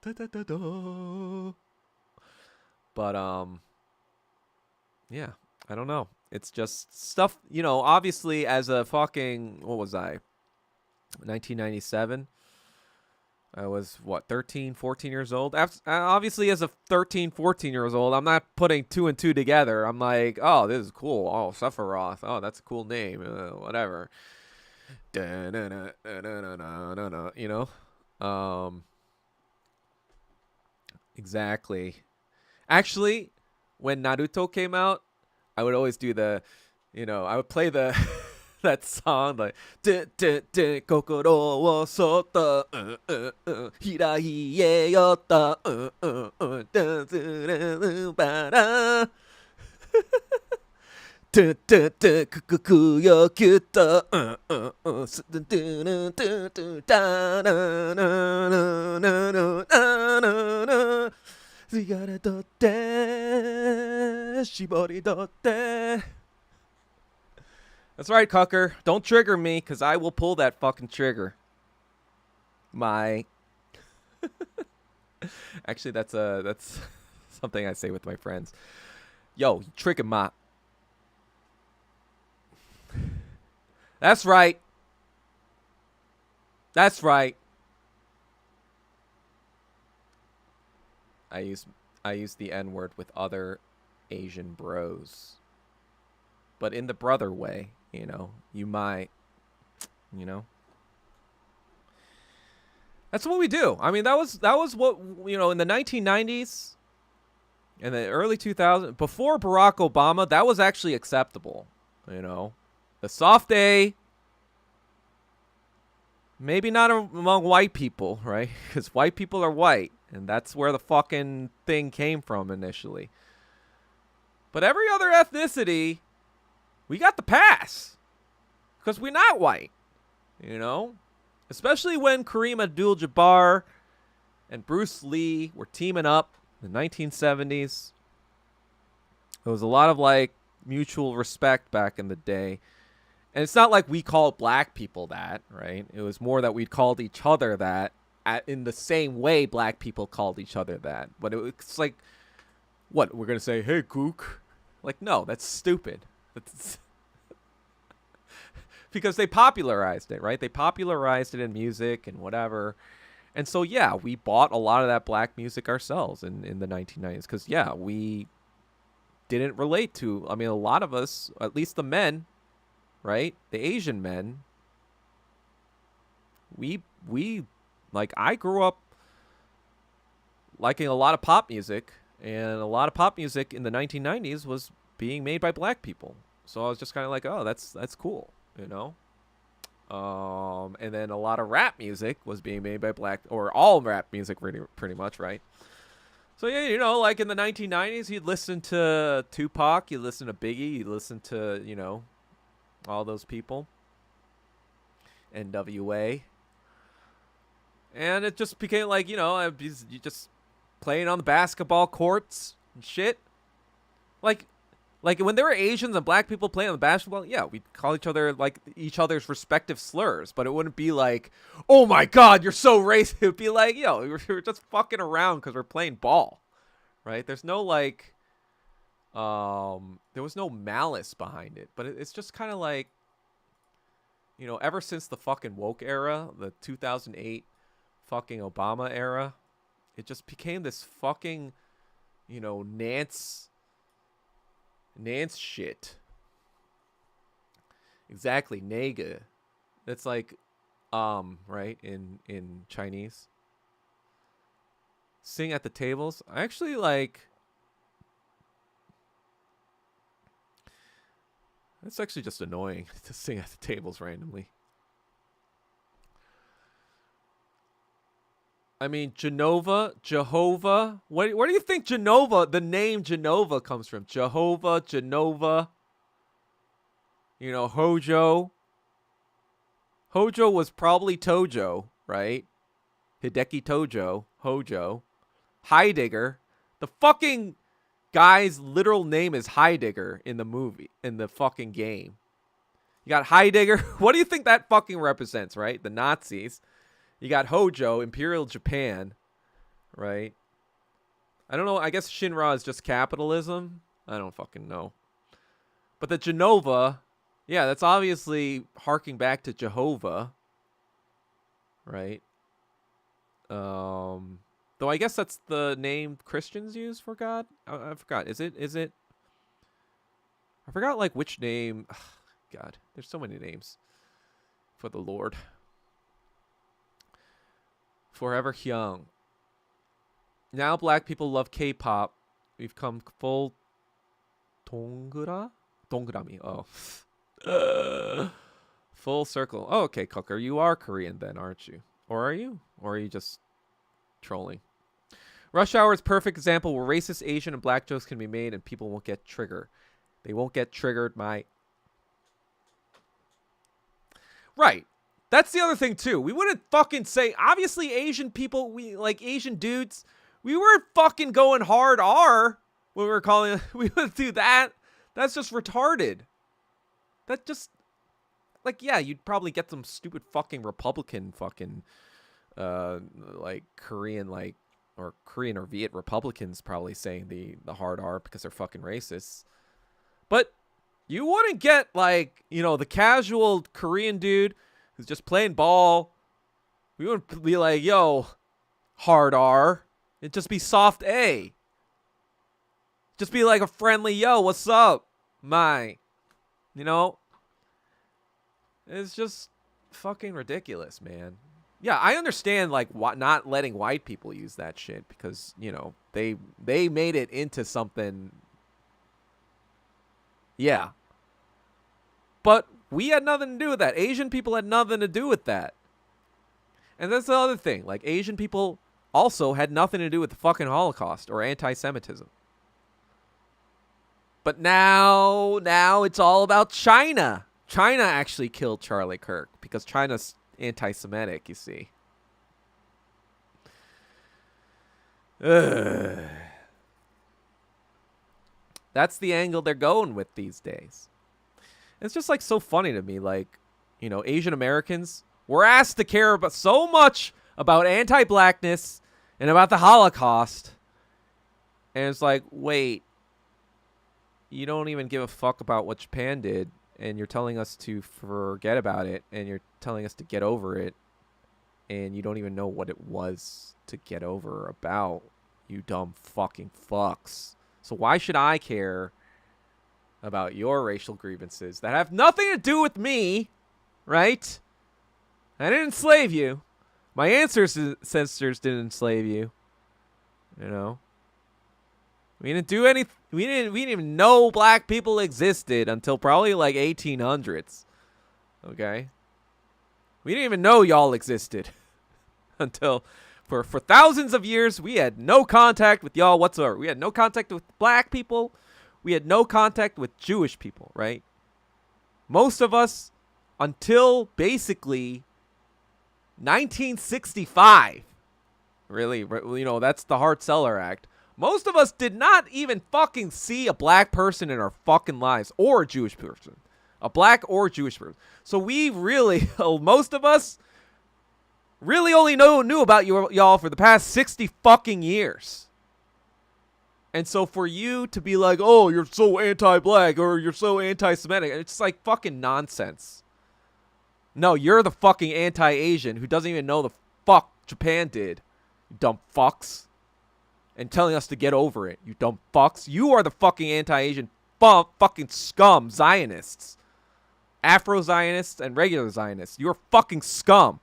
Da, da, da, da. But yeah, I don't know. It's just stuff, obviously as a fucking, what was I? 1997. I was, 13, 14 years old? Obviously, as a 13, 14 years old, I'm not putting two and two together. I'm like, oh, this is cool. Oh, Sephiroth. Oh, that's a cool name. Whatever. Exactly. Actually, when Naruto came out, I would always do I would play that song like kokoro wo sotta hirai e yotta bara kuku yo kyutta That's right, Cucker. Don't trigger me, because I will pull that fucking trigger. Actually, that's something I say with my friends. Yo, you trigger my. That's right. That's right. I use the N-word with other Asian bros. But in the brother way, you might, you know. That's what we do. I mean, that was what, in the 1990s and the early 2000s, before Barack Obama, that was actually acceptable, The soft A, maybe not among white people, right? Because white people are white, and that's where the fucking thing came from initially. But every other ethnicity, we got the pass. Because we're not white, Especially when Kareem Abdul-Jabbar and Bruce Lee were teaming up in the 1970s. There was a lot of, mutual respect back in the day. And it's not like we called black people that, right? It was more that we called each other that in the same way black people called each other that. But it's like, what? We're going to say, hey, kook? No, that's stupid. Because they popularized it, right? They popularized it in music and whatever. And so, yeah, we bought a lot of that black music ourselves in the 1990s. Because, yeah, we didn't relate to, a lot of us, at least the men, right? The Asian men, we I grew up liking a lot of pop music. And a lot of pop music in the 1990s was being made by black people. So I was just kind of like, oh, that's cool. And then a lot of rap music was being made by black, or all rap music pretty much, right? So yeah, in the 1990s, you'd listen to Tupac, you'd listen to Biggie, you'd listen to, all those people. NWA. And it just became you just playing on the basketball courts and shit. Like when there were Asians and black people playing on the basketball, yeah, we'd call each other each other's respective slurs, but it wouldn't be like, oh my God, you're so racist. It would be like, we're just fucking around because we're playing ball, right? There's no there was no malice behind it, but it's just kind of like, ever since the fucking woke era, the 2008 fucking Obama era, it just became this fucking, Nance shit. Exactly, nega. That's right, in Chinese. Sing at the tables. I actually it's actually just annoying to sing at the tables randomly. Jehovah. Where do you think the name Genova comes from? Jehovah, Genova. Hojo. Hojo was probably Tojo, right? Hideki Tojo, Hojo. Heidegger. The fucking guy's literal name is Heidegger in the movie, in the fucking game. You got Heidegger. What do you think that fucking represents, right? The Nazis. You got Hojo, Imperial Japan, right? I don't know. I guess Shinra is just capitalism. I don't fucking know. But the Genova, yeah, that's obviously harking back to Jehovah, right? Though I guess that's the name Christians use for God. I forgot. Is it? I forgot which name. Ugh, God, there's so many names for the Lord. Forever Hyung. Now black people love K-pop. We've come full Dongurami. Oh. Full circle. Oh, okay, Cooker. You are Korean then, aren't you? Or are you? Or are you just trolling? Rush Hour is a perfect example where racist Asian and black jokes can be made and people won't get triggered. They won't get triggered, Right. That's the other thing, too. We wouldn't fucking say... Obviously, Asian people, Asian dudes, We weren't fucking going hard R when we were calling. We would do that. That's just retarded. That just, like, yeah, you'd probably get some stupid fucking Republican fucking, like Korean, like, or Korean or Viet Republicans probably saying the hard R because they're fucking racists. But you wouldn't get, like, you know, the casual Korean dude who's just playing ball. We wouldn't be like, yo, hard R. It'd just be soft A. Just be like a friendly, yo, what's up, my? You know? It's just fucking ridiculous, man. Yeah, I understand, like, not letting white people use that shit because, you know, they made it into something. Yeah. But we had nothing to do with that. Asian people had nothing to do with that. And that's the other thing. Like, Asian people also had nothing to do with the fucking Holocaust or anti-Semitism. But now it's all about China. China actually killed Charlie Kirk because China's anti-Semitic, you see. Ugh. That's the angle they're going with these days. It's just, like, so funny to me. Like, you know, Asian Americans were asked to care about so much about anti-blackness and about the Holocaust. And it's like, wait, you don't even give a fuck about what Japan did, and you're telling us to forget about it, and you're telling us to get over it, and you don't even know what it was to get over about, you dumb fucking fucks. So why should I care about your racial grievances that have nothing to do with me, right? I didn't enslave you. My ancestors didn't enslave you. You know? We didn't do any. We didn't even know black people existed until probably like 1800s. Okay? We didn't even know y'all existed until for thousands of years we had no contact with y'all whatsoever. We had no contact with black people. We had no contact with Jewish people, right? Most of us until basically 1965. Really, you know, that's the Hart-Celler Act. Most of us did not even fucking see a black person in our fucking lives, or a Jewish person. A black or Jewish person. So we really, most of us, really only knew about y'all for the past 60 fucking years. And so for you to be like, oh, you're so anti-black, or you're so anti-Semitic, it's like fucking nonsense. No, you're the fucking anti-Asian who doesn't even know the fuck Japan did. You dumb fucks. And telling us to get over it, you dumb fucks. You are the fucking anti-Asian fucking scum Zionists. Afro-Zionists and regular Zionists. You're fucking scum.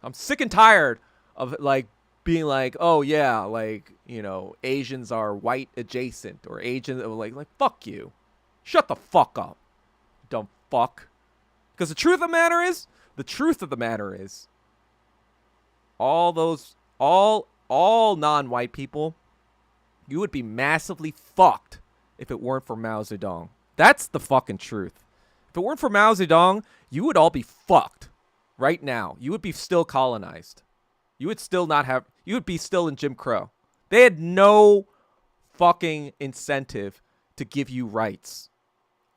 I'm sick and tired of, like, being like, oh, yeah, like, you know, Asians are white adjacent. Or Asians, like, fuck you. Shut the fuck up, dumb fuck. Because the truth of the matter is, all non-white people, you would be massively fucked if it weren't for Mao Zedong. That's the fucking truth. If it weren't for Mao Zedong, you would all be fucked right now. You would be still colonized. You would be still in Jim Crow. They had no fucking incentive to give you rights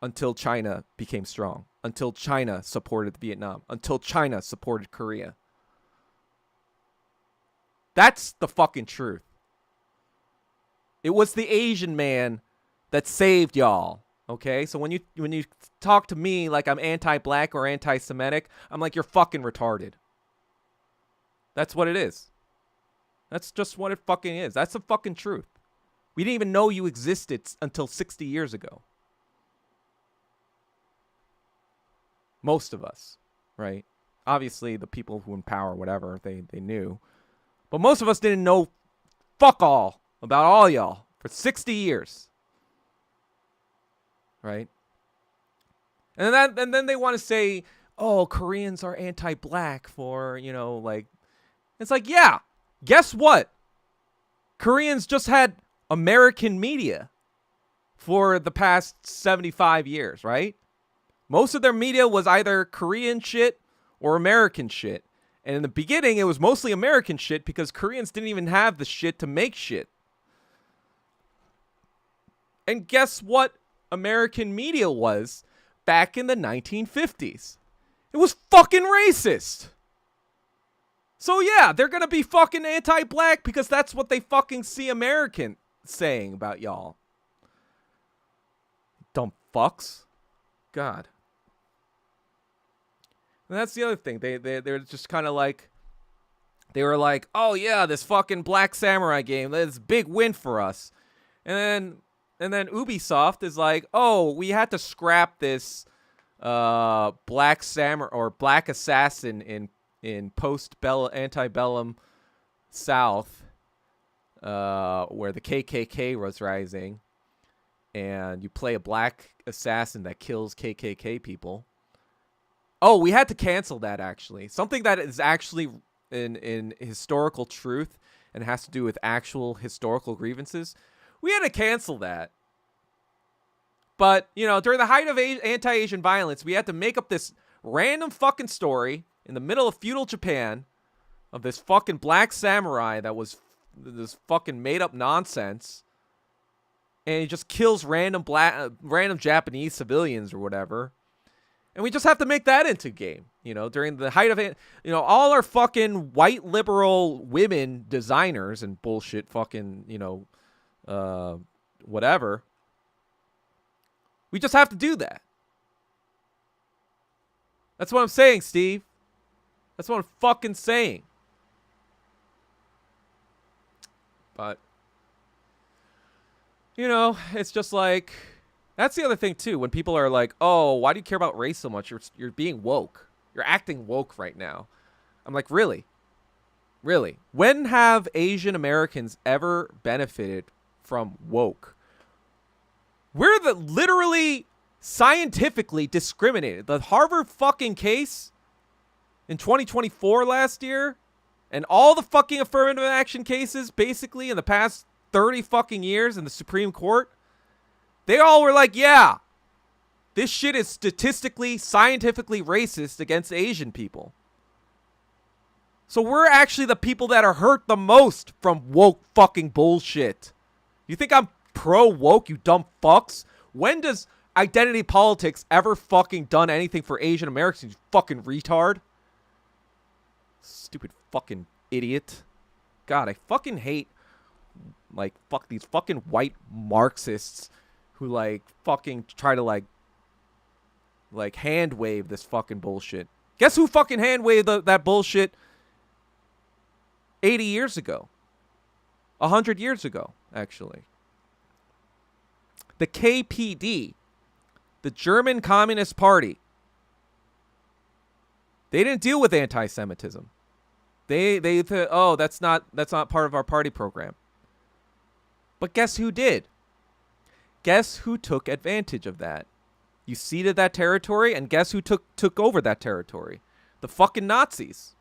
until China became strong, until China supported Vietnam, until China supported Korea. That's the fucking truth. It was the Asian man that saved y'all. Okay? So when you talk to me like I'm anti-black or anti-Semitic, I'm like, you're fucking retarded. That's what it is. That's just what it fucking is. That's the fucking truth. We didn't even know you existed until 60 years ago. Most of us, right? Obviously, the people who in power, whatever, they knew. But most of us didn't know fuck all about all y'all for 60 years. Right? And then they want to say, oh, Koreans are anti-black for, you know, like, it's like, yeah, guess what? Koreans just had American media for the past 75 years, right? Most of their media was either Korean shit or American shit. And in the beginning, it was mostly American shit because Koreans didn't even have the shit to make shit. And guess what American media was back in the 1950s? It was fucking racist. So yeah, they're gonna be fucking anti-black because that's what they fucking see American saying about y'all. Dumb fucks. God. And that's the other thing. They're just kind of like, they were like, oh yeah, this fucking Black Samurai game, that's a big win for us. And then Ubisoft is like, oh, we had to scrap this Black Samurai or Black Assassin in antebellum South, where the KKK was rising, and you play a black assassin that kills KKK people. Oh, we had to cancel that, actually. Something that is actually in historical truth and has to do with actual historical grievances. We had to cancel that. But, you know, during the height of anti-Asian violence, we had to make up this random fucking story in the middle of feudal Japan of this fucking black samurai that was this fucking made-up nonsense. And he just kills random Japanese civilians or whatever. And we just have to make that into a game, you know, during the height of it. You know, all our fucking white liberal women designers and bullshit fucking, you know, whatever. We just have to do that. That's what I'm saying, Steve. That's what I'm fucking saying. But, you know, it's just like, that's the other thing, too. When people are like, oh, why do you care about race so much? You're being woke. You're acting woke right now. I'm like, really? Really? When have Asian Americans ever benefited from woke? We're literally scientifically discriminated. The Harvard fucking case in 2024 last year, and all the fucking affirmative action cases basically in the past 30 fucking years in the Supreme Court, they all were like, yeah, this shit is statistically, scientifically racist against Asian people. So we're actually the people that are hurt the most from woke fucking bullshit. You think I'm pro-woke, you dumb fucks? When does identity politics ever fucking done anything for Asian Americans, you fucking retard? Stupid fucking idiot. God, I fucking hate, like, fuck these fucking white Marxists who, like, fucking try to, like hand wave this fucking bullshit. Guess who fucking hand waved that bullshit 80 years ago? 100 years ago, actually. The KPD, the German Communist Party. They didn't deal with anti-Semitism. They thought, oh, that's not part of our party program. But guess who did? Guess who took advantage of that? You ceded that territory, and guess who took over that territory? The fucking Nazis.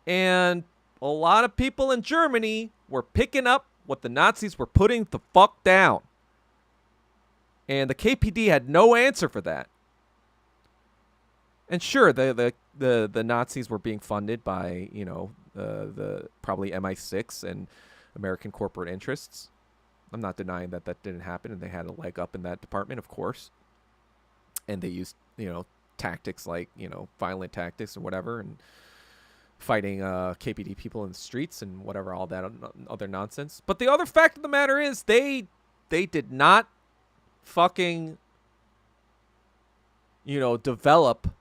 And a lot of people in Germany were picking up what the Nazis were putting the fuck down. And the KPD had no answer for that. And sure, the Nazis were being funded by, you know, the probably MI6 and American corporate interests. I'm not denying that didn't happen, and they had a leg up in that department, of course. And they used, you know, tactics like, you know, violent tactics or whatever, and fighting KPD people in the streets and whatever, all that other nonsense. But the other fact of the matter is they did not fucking, you know, develop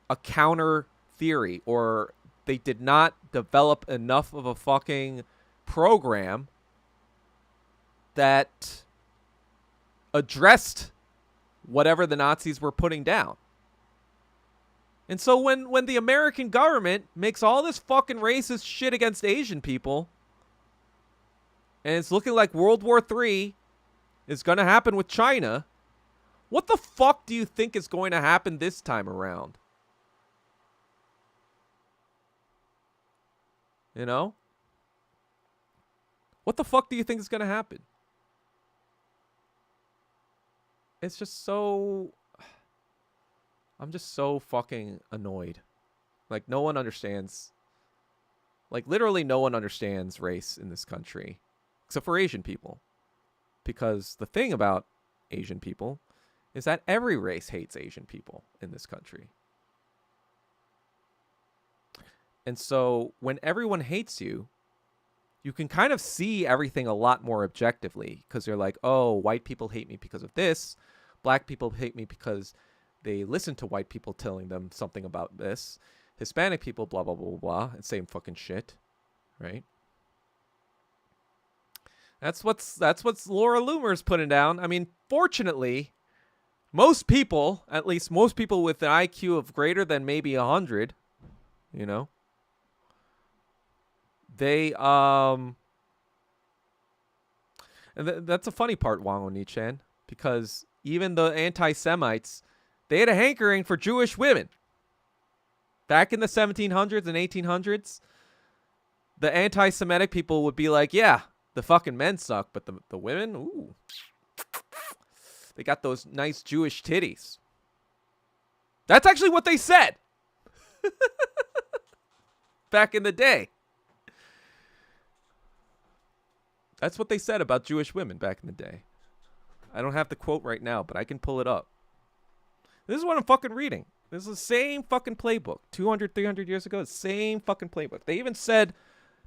a counter theory, or they did not develop enough of a fucking program that addressed whatever the Nazis were putting down. And so when the American government makes all this fucking racist shit against Asian people, and it's looking like World War III is going to happen with China, what the fuck do you think is going to happen this time around? You know? What the fuck do you think is going to happen? It's just so... I'm just so fucking annoyed. Like, no one understands. Like, literally no one understands race in this country, except for Asian people. Because the thing about Asian people is that every race hates Asian people in this country. And so when everyone hates you, you can kind of see everything a lot more objectively, because you're like, oh, white people hate me because of this. Black people hate me because they listen to white people telling them something about this. Hispanic people, blah, blah, blah, blah, blah. And same fucking shit, right? That's what's Laura Loomer's putting down. I mean, fortunately, most people, at least most people with an IQ of greater than maybe 100, you know, they and that's a funny part, Wang Oni-chan, because even the anti-Semites, they had a hankering for Jewish women. Back in the 1700s and 1800s, the anti-Semitic people would be like, yeah, the fucking men suck, but the women, ooh, they got those nice Jewish titties. That's actually what they said back in the day. That's what they said about Jewish women back in the day. I don't have the quote right now, but I can pull it up. This is what I'm fucking reading. This is the same fucking playbook. 200, 300 years ago, the same fucking playbook. They even said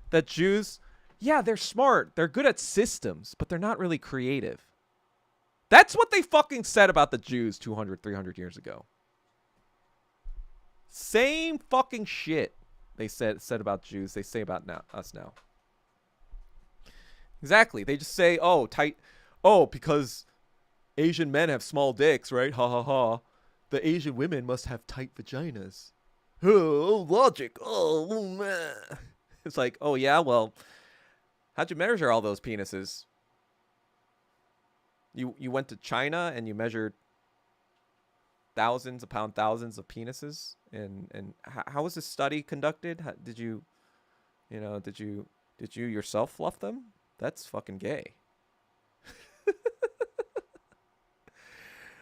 that Jews, yeah, they're smart. They're good at systems, but they're not really creative. That's what they fucking said about the Jews 200, 300 years ago. Same fucking shit they said about Jews, they say about us now. Exactly. They just say, oh, tight. Oh, because Asian men have small dicks, right? Ha ha ha. The Asian women must have tight vaginas. Oh, logic. Oh, man. It's like, oh, yeah, well, how'd you measure all those penises? You went to China and you measured thousands upon thousands of penises? And how was this study conducted? Did you yourself fluff them? That's fucking gay.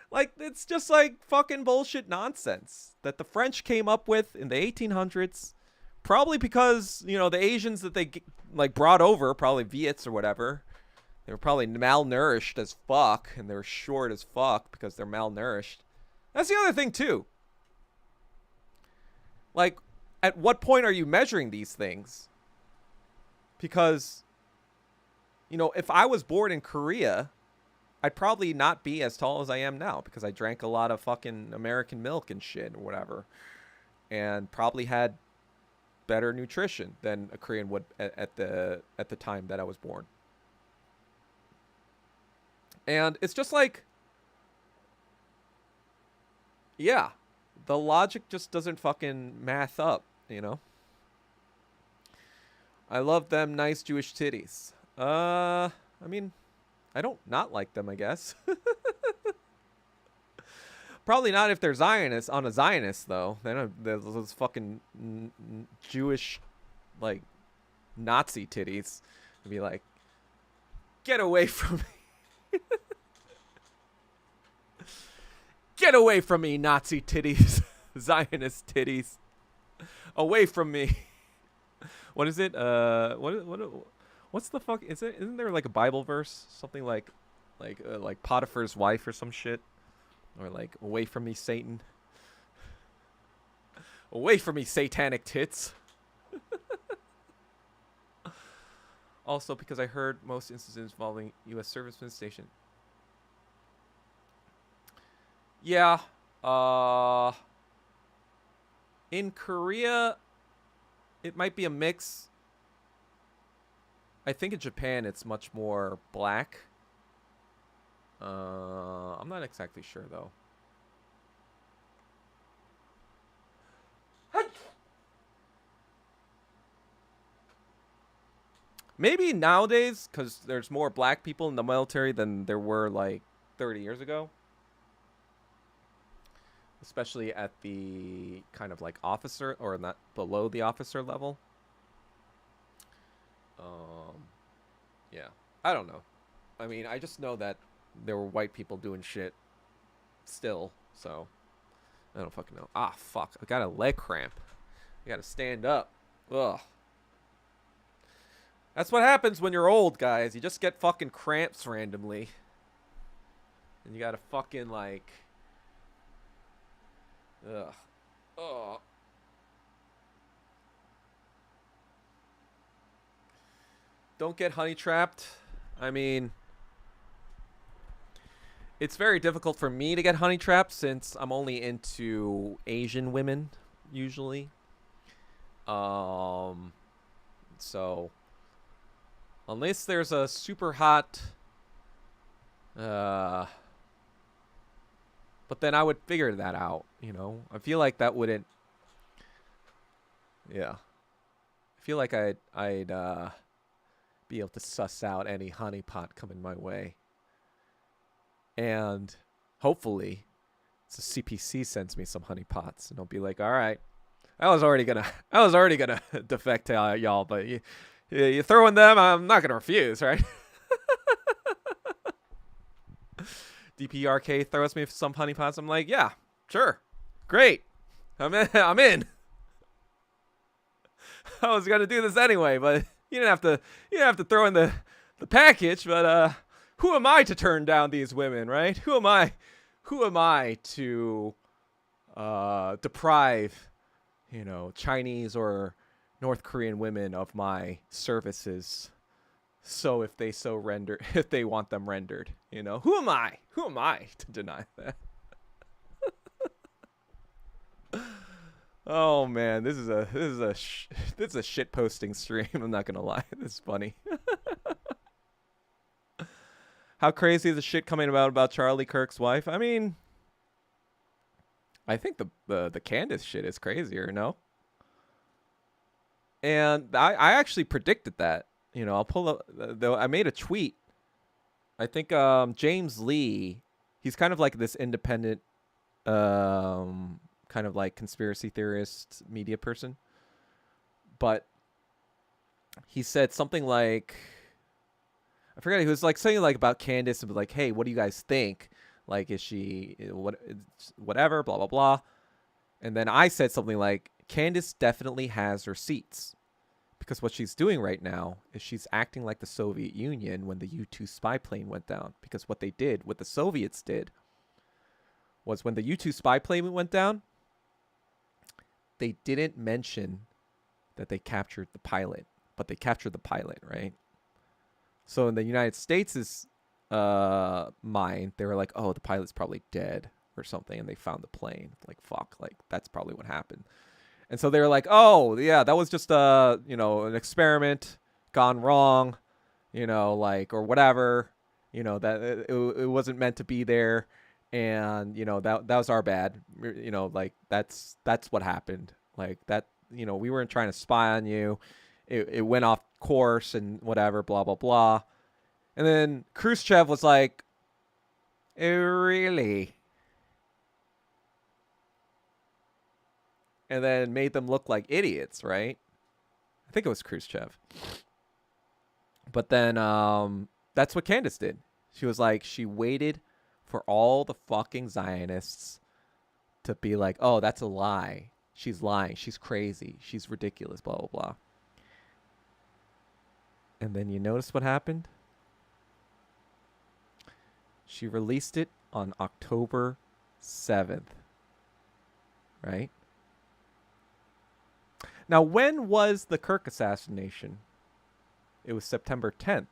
Like, it's just like fucking bullshit nonsense that the French came up with in the 1800s, probably because, you know, the Asians that they like brought over, probably Viets or whatever, they were probably malnourished as fuck, and they were short as fuck because they're malnourished. That's the other thing too. Like, at what point are you measuring these things? Because, you know, if I was born in Korea, I'd probably not be as tall as I am now because I drank a lot of fucking American milk and shit or whatever, and probably had better nutrition than a Korean would at the time that I was born. And it's just like, yeah, the logic just doesn't fucking math up, you know? I love them nice Jewish titties. I mean, I don't not like them, I guess. Probably not if they're Zionists, on a Zionist, though. They don't, those fucking Jewish, like, Nazi titties. They'd be like, get away from me. Get away from me, Nazi titties. Zionist titties. Away from me. What is it? What's the fuck? Isn't there like a Bible verse? Something like Potiphar's wife or some shit? Or like, away from me, Satan. Away from me, satanic tits. Also, because I heard most instances involving U.S. servicemen stationed. Yeah. In Korea, it might be a mix. I think in Japan, it's much more black. I'm not exactly sure, though. Maybe nowadays, because there's more black people in the military than there were, like, 30 years ago. Especially at the kind of, like, officer, or not below the officer level. Yeah. I don't know. I mean, I just know that there were white people doing shit still, so I don't fucking know. Ah, fuck. I got a leg cramp. You gotta stand up. Ugh. That's what happens when you're old, guys. You just get fucking cramps randomly. And you gotta fucking, like... Ugh. Ugh. Don't get honey trapped. I mean... It's very difficult for me to get honey trapped since I'm only into Asian women, usually. So... Unless there's a super hot... But then I would figure that out, you know? I feel like that wouldn't... Yeah. I feel like I'd be able to suss out any honeypot coming my way. And hopefully, the CPC sends me some honeypots, and I'll be like, all right. I was already gonna defect to y'all, but you throw in them, I'm not gonna refuse, right? DPRK throws me some honeypots. I'm like, yeah, sure, great, I'm in. I'm in. I was gonna do this anyway, but you didn't have to throw in the package. But who am I to turn down these women, right? Who am I to deprive, Chinese or North Korean women of my services? So if they want them rendered, who am I to deny that? Oh man, this is a shit posting stream. I'm not gonna lie, this is funny. How crazy is the shit coming about Charlie Kirk's wife? I mean, I think the Candace shit is crazier, no? And I actually predicted that. I'll pull up. Though I made a tweet. I think James Lee, he's kind of like this independent, kind of like conspiracy theorist media person. But he said something like, I forget. He was like saying like about Candace and be like, hey, what do you guys think? Like, is she whatever? Blah blah blah. And then I said something like, Candace definitely has receipts. Because what she's doing right now is she's acting like the Soviet Union when the U-2 spy plane went down. Because what the Soviets did, was when the U-2 spy plane went down, they didn't mention that they captured the pilot. But they captured the pilot, right? So in the United States' mind, they were like, oh, the pilot's probably dead or something. And they found the plane. Like, fuck, like, that's probably what happened. And so they were like, oh, yeah, that was just, an experiment gone wrong, or whatever, that it wasn't meant to be there. And, that was our bad, like that's what happened. Like that, we weren't trying to spy on you. It went off course and whatever, blah, blah, blah. And then Khrushchev was like, really? And then made them look like idiots, right? I think it was Khrushchev. But then that's what Candace did. She was like, she waited for all the fucking Zionists to be like, oh, that's a lie. She's lying. She's crazy. She's ridiculous, blah, blah, blah. And then you notice what happened? She released it on October 7th. Right? Now, when was the Kirk assassination? It was September 10th,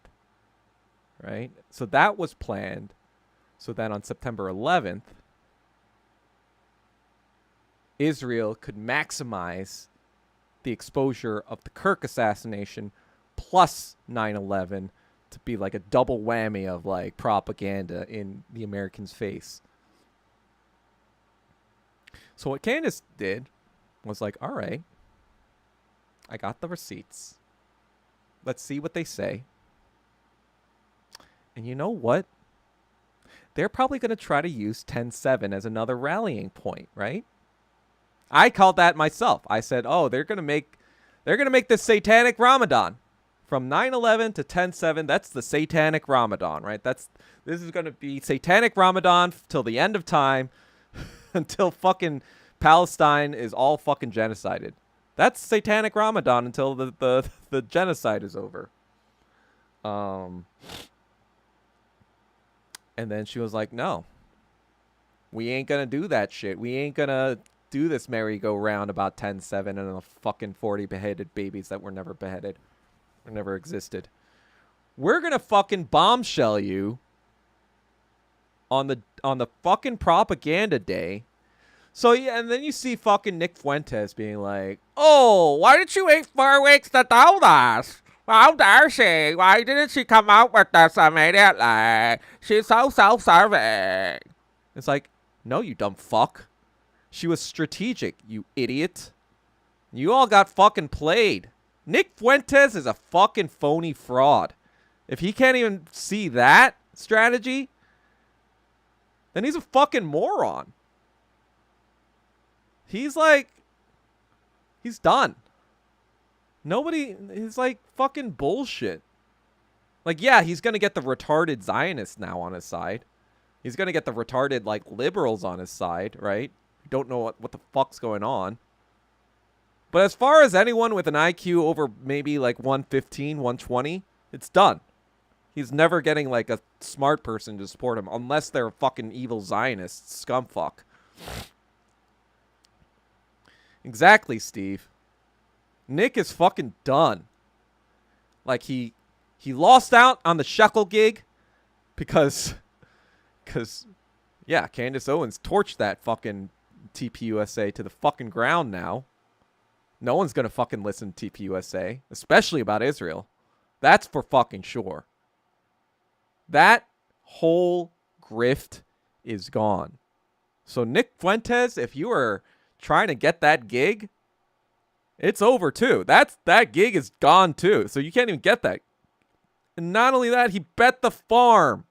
right? So that was planned so that on September 11th, Israel could maximize the exposure of the Kirk assassination plus 9/11 to be like a double whammy of like propaganda in the Americans' face. So what Candace did was like, all right, I got the receipts. Let's see what they say. And you know what? They're probably going to try to use 10/7 as another rallying point, right? I called that myself. I said, "Oh, they're going to make this satanic Ramadan from 9/11 to 10/7. That's the satanic Ramadan, right? This is going to be satanic Ramadan till the end of time, until fucking Palestine is all fucking genocided." That's satanic Ramadan until the genocide is over. And then she was like, no, we ain't gonna do that shit. We ain't gonna do this merry-go-round about 10-7 and the fucking 40 beheaded babies that were never beheaded or never existed. We're gonna fucking bombshell you on the fucking propaganda day. So yeah, and then you see fucking Nick Fuentes being like, "Oh, why did you wait 4 weeks to do this? How dare she? Why didn't she come out with this immediately? She's so self-serving." It's like, no, you dumb fuck. She was strategic, you idiot. You all got fucking played. Nick Fuentes is a fucking phony fraud. If he can't even see that strategy, then he's a fucking moron. He's like, he's done. Nobody, he's like fucking bullshit. Like, yeah, he's going to get the retarded Zionists now on his side. He's going to get the retarded, like, liberals on his side, right? Don't know what the fuck's going on. But as far as anyone with an IQ over maybe like 115, 120, it's done. He's never getting like a smart person to support him unless they're a fucking evil Zionist scumfuck. Exactly, Steve. Nick is fucking done. Like he lost out on the shekel gig because yeah, Candace Owens torched that fucking TPUSA to the fucking ground now. No one's gonna fucking listen to TPUSA, especially about Israel. That's for fucking sure. That whole grift is gone. So Nick Fuentes, if you were trying to get that gig, it's over too. That gig is gone too. So you can't even get that. And not only that, he bet the farm.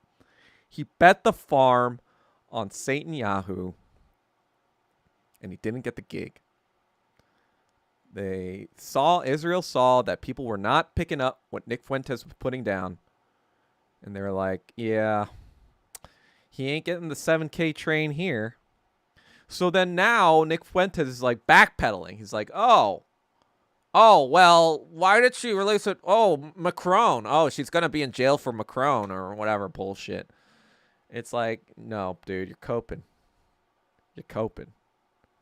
He bet the farm on Satan Yahoo, and he didn't get the gig. Israel saw that people were not picking up what Nick Fuentes was putting down. And they were like, yeah, he ain't getting the 7K train here. So then now Nick Fuentes is like backpedaling. He's like, oh, well, why did she release it? Oh, Macron. Oh, she's going to be in jail for Macron or whatever bullshit. It's like, no, dude, you're coping. You're coping.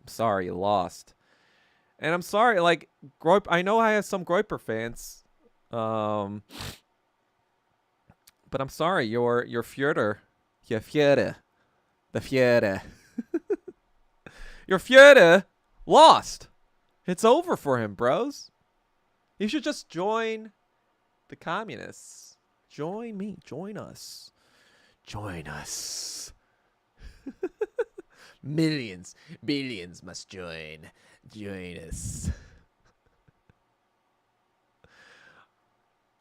I'm sorry you lost. And I'm sorry, like, I know I have some Groiper fans. But I'm sorry, your Führer. Your Führer. The Führer. Your Führer lost. It's over for him, bros. You should just join the communists. Join me. Join us. Join us. Millions, billions must join. Join us.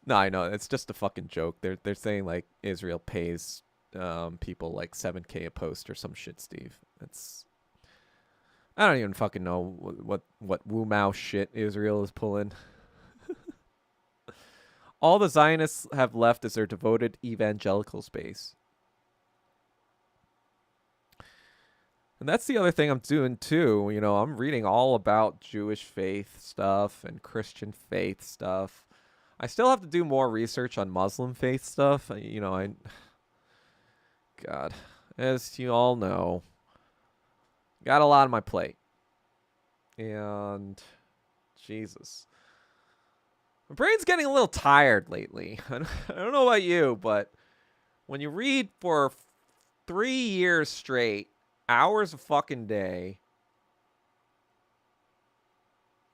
No, I know. It's just a fucking joke. They're saying, like, Israel pays people, like, 7K a post or some shit, Steve. I don't even fucking know what Wu Mao shit Israel is pulling. All the Zionists have left is their devoted evangelical space. And that's the other thing I'm doing too. You know, I'm reading all about Jewish faith stuff and Christian faith stuff. I still have to do more research on Muslim faith stuff. You know, God, as you all know, got a lot on my plate. And Jesus. My brain's getting a little tired lately. I don't know about you, but when you read for 3 years straight, hours a fucking day,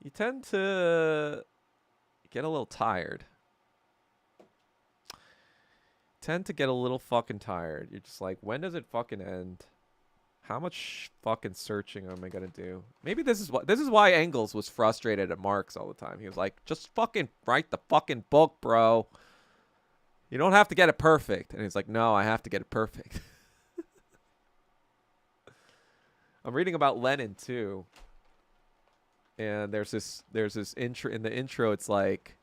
you tend to get a little tired. Tend to get a little fucking tired. You're just like, when does it fucking end? How much fucking searching am I gonna do? Maybe this is why Engels was frustrated at Marx all the time. He was like, just fucking write the fucking book, bro. You don't have to get it perfect. And he's like, no, I have to get it perfect. I'm reading about Lenin too. And there's this intro in the intro. It's like,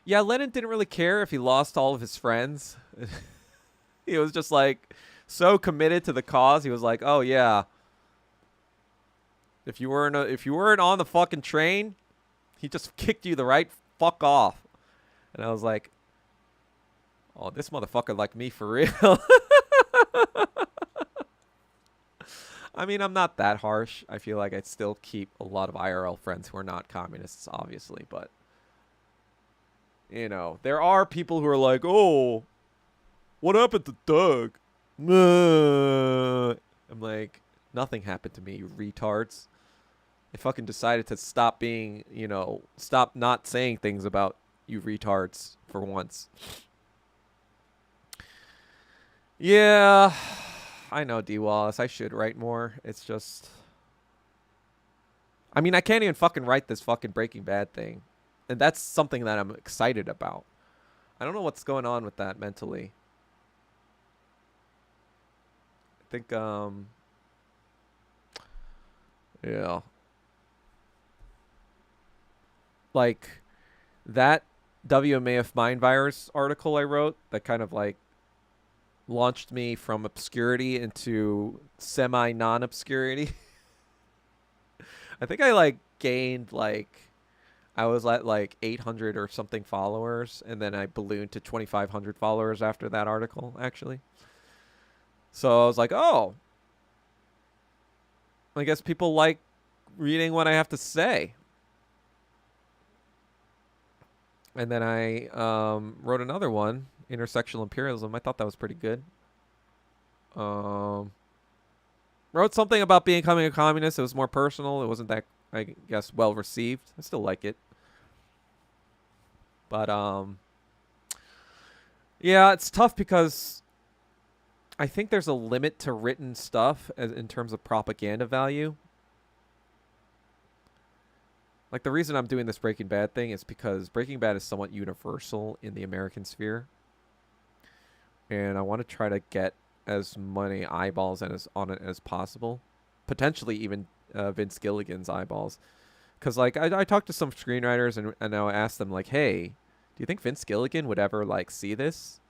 yeah, Lenin didn't really care if he lost all of his friends. He was just like so committed to the cause. He was like, oh yeah, If you weren't on the fucking train, he just kicked you the right fuck off. And I was like, oh, this motherfucker like me for real. I mean, I'm not that harsh. I feel like I'd still keep a lot of IRL friends who are not communists, obviously. But, there are people who are like, oh, what happened to Doug? I'm like, nothing happened to me, you retards. I fucking decided to stop being, stop not saying things about you retards for once. Yeah, I know, D. Wallace. I should write more. It's just... I mean, I can't even fucking write this fucking Breaking Bad thing. And that's something that I'm excited about. I don't know what's going on with that mentally. I think, yeah. Like, that WMAF mind virus article I wrote that kind of, like, launched me from obscurity into semi-non-obscurity. I think I, like, gained, like... I was at, like, 800 or something followers, and then I ballooned to 2,500 followers after that article, actually. So I was like, oh, I guess people like reading what I have to say. And then I wrote another one, Intersectional Imperialism. I thought that was pretty good. Wrote something about becoming a communist. It was more personal. It wasn't that, I guess, well received. I still like it. But, yeah, it's tough because I think there's a limit to written stuff in terms of propaganda value. Like, the reason I'm doing this Breaking Bad thing is because Breaking Bad is somewhat universal in the American sphere. And I want to try to get as many eyeballs on it as possible. Potentially even Vince Gilligan's eyeballs. Because, like, I talked to some screenwriters and I asked them, like, hey, do you think Vince Gilligan would ever, like, see this?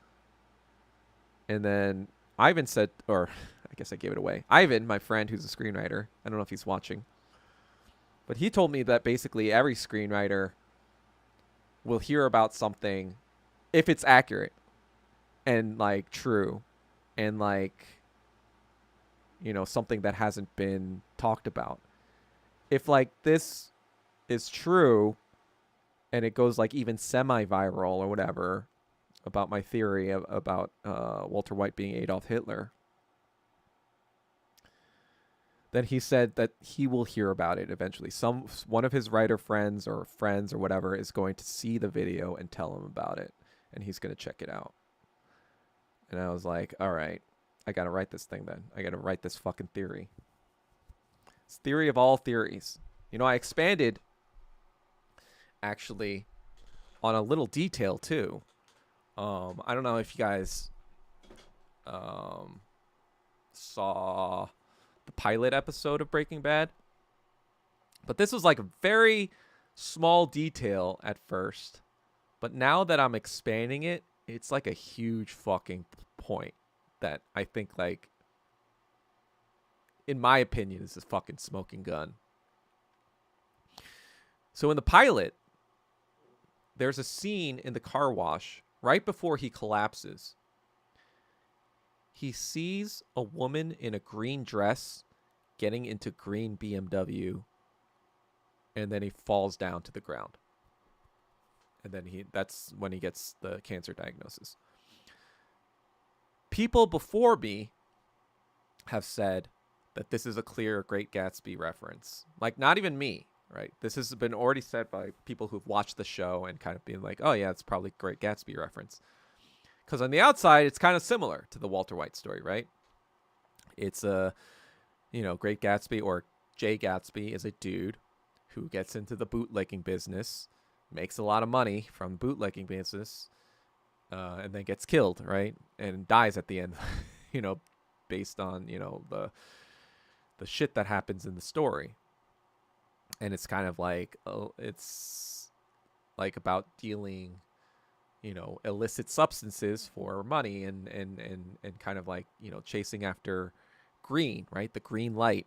And then Ivan said, or I guess I gave it away. Ivan, my friend who's a screenwriter, I don't know if he's watching, but he told me that basically every screenwriter will hear about something if it's accurate and, like, true and, like, something that hasn't been talked about. If, like, this is true and it goes, like, even semi-viral or whatever about my theory about Walter White being Adolf Hitler, then he said that he will hear about it eventually. One of his writer friends or whatever is going to see the video and tell him about it, and he's going to check it out. And I was like, all right, I got to write this thing then. I got to write this fucking theory. It's theory of all theories. I expanded, actually, on a little detail, too. I don't know if you guys saw the pilot episode of Breaking Bad, but this was like a very small detail at first, but now that I'm expanding it, it's like a huge fucking point that I think, like, in my opinion, is a fucking smoking gun. So in the pilot, there's a scene in the car wash right before he collapses. He sees a woman in a green dress getting into green BMW, and then he falls down to the ground. And then that's when he gets the cancer diagnosis. People before me have said that this is a clear Great Gatsby reference. Like, not even me, right? This has been already said by people who've watched the show and kind of being like, oh yeah, it's probably Great Gatsby reference. Because on the outside, it's kind of similar to the Walter White story, right? It's a, Great Gatsby, or Jay Gatsby, is a dude who gets into the bootlegging business, makes a lot of money from bootlegging business, and then gets killed, right? And dies at the end, based on, the shit that happens in the story. And it's kind of like, it's like about dealing, illicit substances for money and kind of like, chasing after green, right? The green light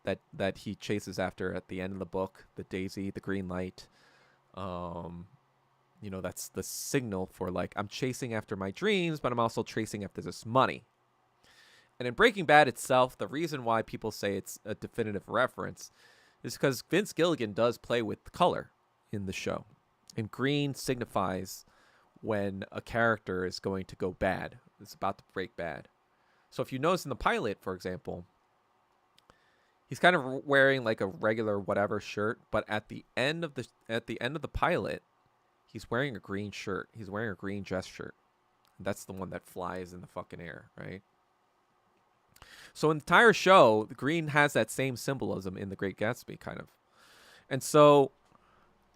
that he chases after at the end of the book, the daisy, the green light. That's the signal for like, I'm chasing after my dreams, but I'm also chasing after this money. And in Breaking Bad itself, the reason why people say it's a definitive reference is because Vince Gilligan does play with color in the show. And green signifies when a character is going to go bad. It's about to break bad. So if you notice in the pilot, for example, he's kind of wearing like a regular whatever shirt, but at the end of the pilot, he's wearing a green shirt. He's wearing a green dress shirt. That's the one that flies in the fucking air, right? So in the entire show, the green has that same symbolism in The Great Gatsby, kind of. And so,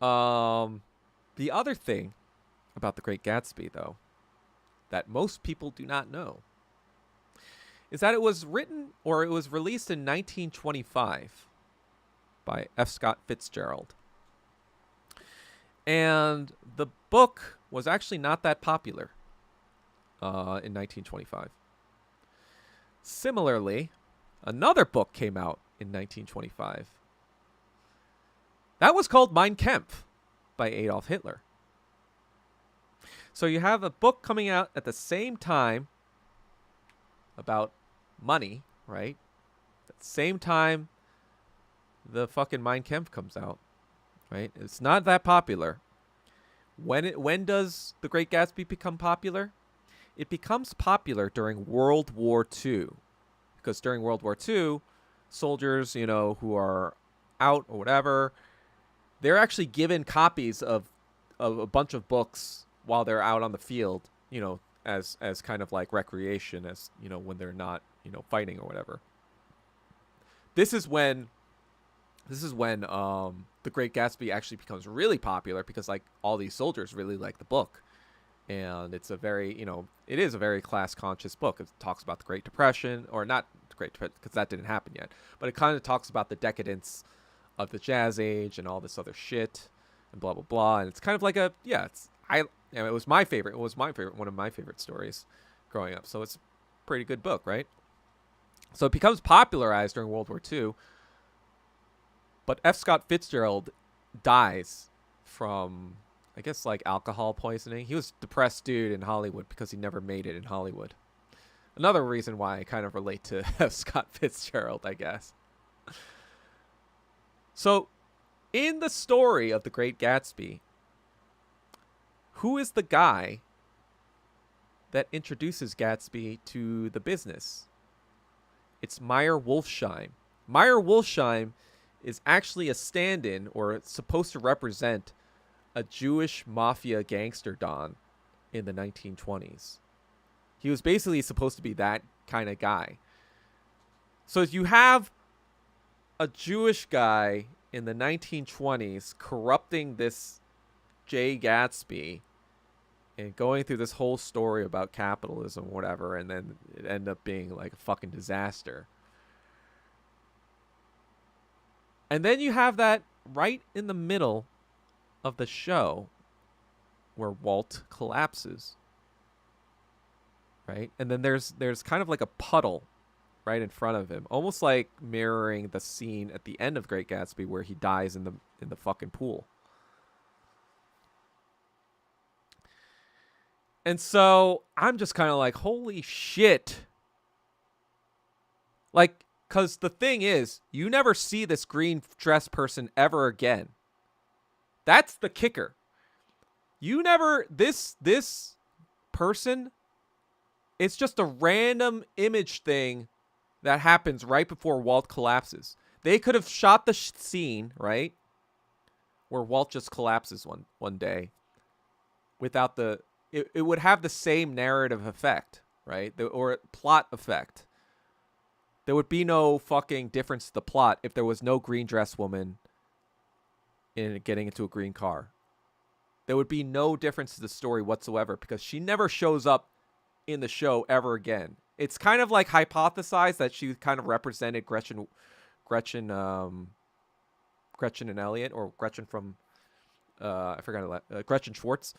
the other thing about The Great Gatsby, though, that most people do not know, is that it was released in 1925 by F. Scott Fitzgerald. And the book was actually not that popular in 1925. Similarly, another book came out in 1925. That was called Mein Kampf by Adolf Hitler. So you have a book coming out at the same time about money, right? At the same time, the fucking Mein Kampf comes out, right? It's not that popular. When does The Great Gatsby become popular? It becomes popular during World War II, because during World War II, soldiers, who are out or whatever, they're actually given copies of a bunch of books while they're out on the field, as kind of like recreation, as when they're not fighting or whatever. This is when The Great Gatsby actually becomes really popular, because like all these soldiers really like the book. And it's a very, it is a very class-conscious book. It talks about the Great Depression, or not the Great Depression, because that didn't happen yet. But it kind of talks about the decadence of the Jazz Age and all this other shit, and blah blah blah. And it's kind of like it was my favorite. It was one of my favorite stories growing up. So it's a pretty good book, right? So it becomes popularized during World War II. But F. Scott Fitzgerald dies from, I guess, like alcohol poisoning. He was a depressed dude in Hollywood because he never made it in Hollywood. Another reason why I kind of relate to F. Scott Fitzgerald, I guess. So, in the story of The Great Gatsby, who is the guy that introduces Gatsby to the business? It's Meyer Wolfsheim. Meyer Wolfsheim is actually a stand-in, or it's supposed to represent a Jewish mafia gangster don in the 1920s. He was basically supposed to be that kind of guy. So you have a Jewish guy in the 1920s corrupting this Jay Gatsby and going through this whole story about capitalism or whatever, and then it ended up being like a fucking disaster. And then you have that right in the middle of the show where Walt collapses, right? And then there's kind of like a puddle right in front of him, almost like mirroring the scene at the end of Great Gatsby where he dies in the fucking pool. And so I'm just kind of like, holy shit. Like, because the thing is, you never see this green dress person ever again. That's the kicker. You never, this person, it's just a random image thing that happens right before Walt collapses. They could have shot the scene, right, where Walt just collapses one day without it would have the same narrative effect, right? Or plot effect. There would be no fucking difference to the plot if there was no green dress woman in getting into a green car. There would be no difference to the story whatsoever, because she never shows up in the show ever again. It's kind of like hypothesized that she kind of represented Gretchen and Elliot, or Gretchen from I forgot Gretchen Schwartz.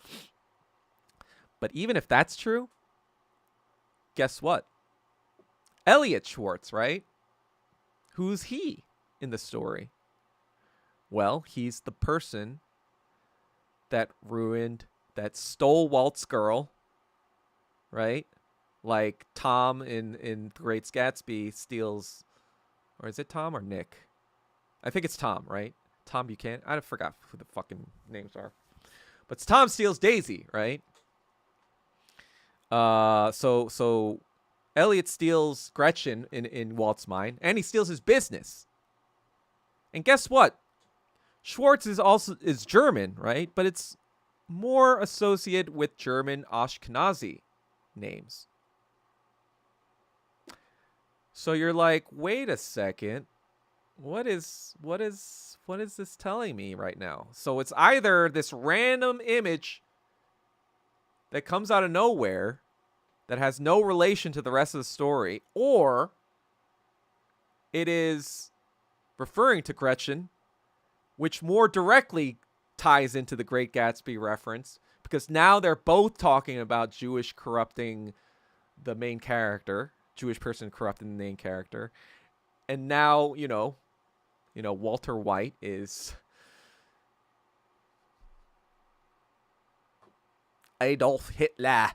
But even if that's true, guess what? Elliot Schwartz, right? Who's he? in the story? Well, he's the person that stole Walt's girl, right? Like Tom in The Great Gatsby steals, or is it Tom or Nick? I think it's Tom, right? Tom Buchanan. I forgot who the fucking names are. But Tom steals Daisy, right? So Elliot steals Gretchen in Walt's mind, and he steals his business. And guess what? Schwartz is German, right? But it's more associated with German Ashkenazi names. So you're like, wait a second. What is this telling me right now? So it's either this random image that comes out of nowhere that has no relation to the rest of the story, or it is referring to Gretchen, which more directly ties into the Great Gatsby reference, because now they're both talking about Jewish corrupting the main character, Jewish person corrupting the main character. And now, Walter White is Adolf Hitler.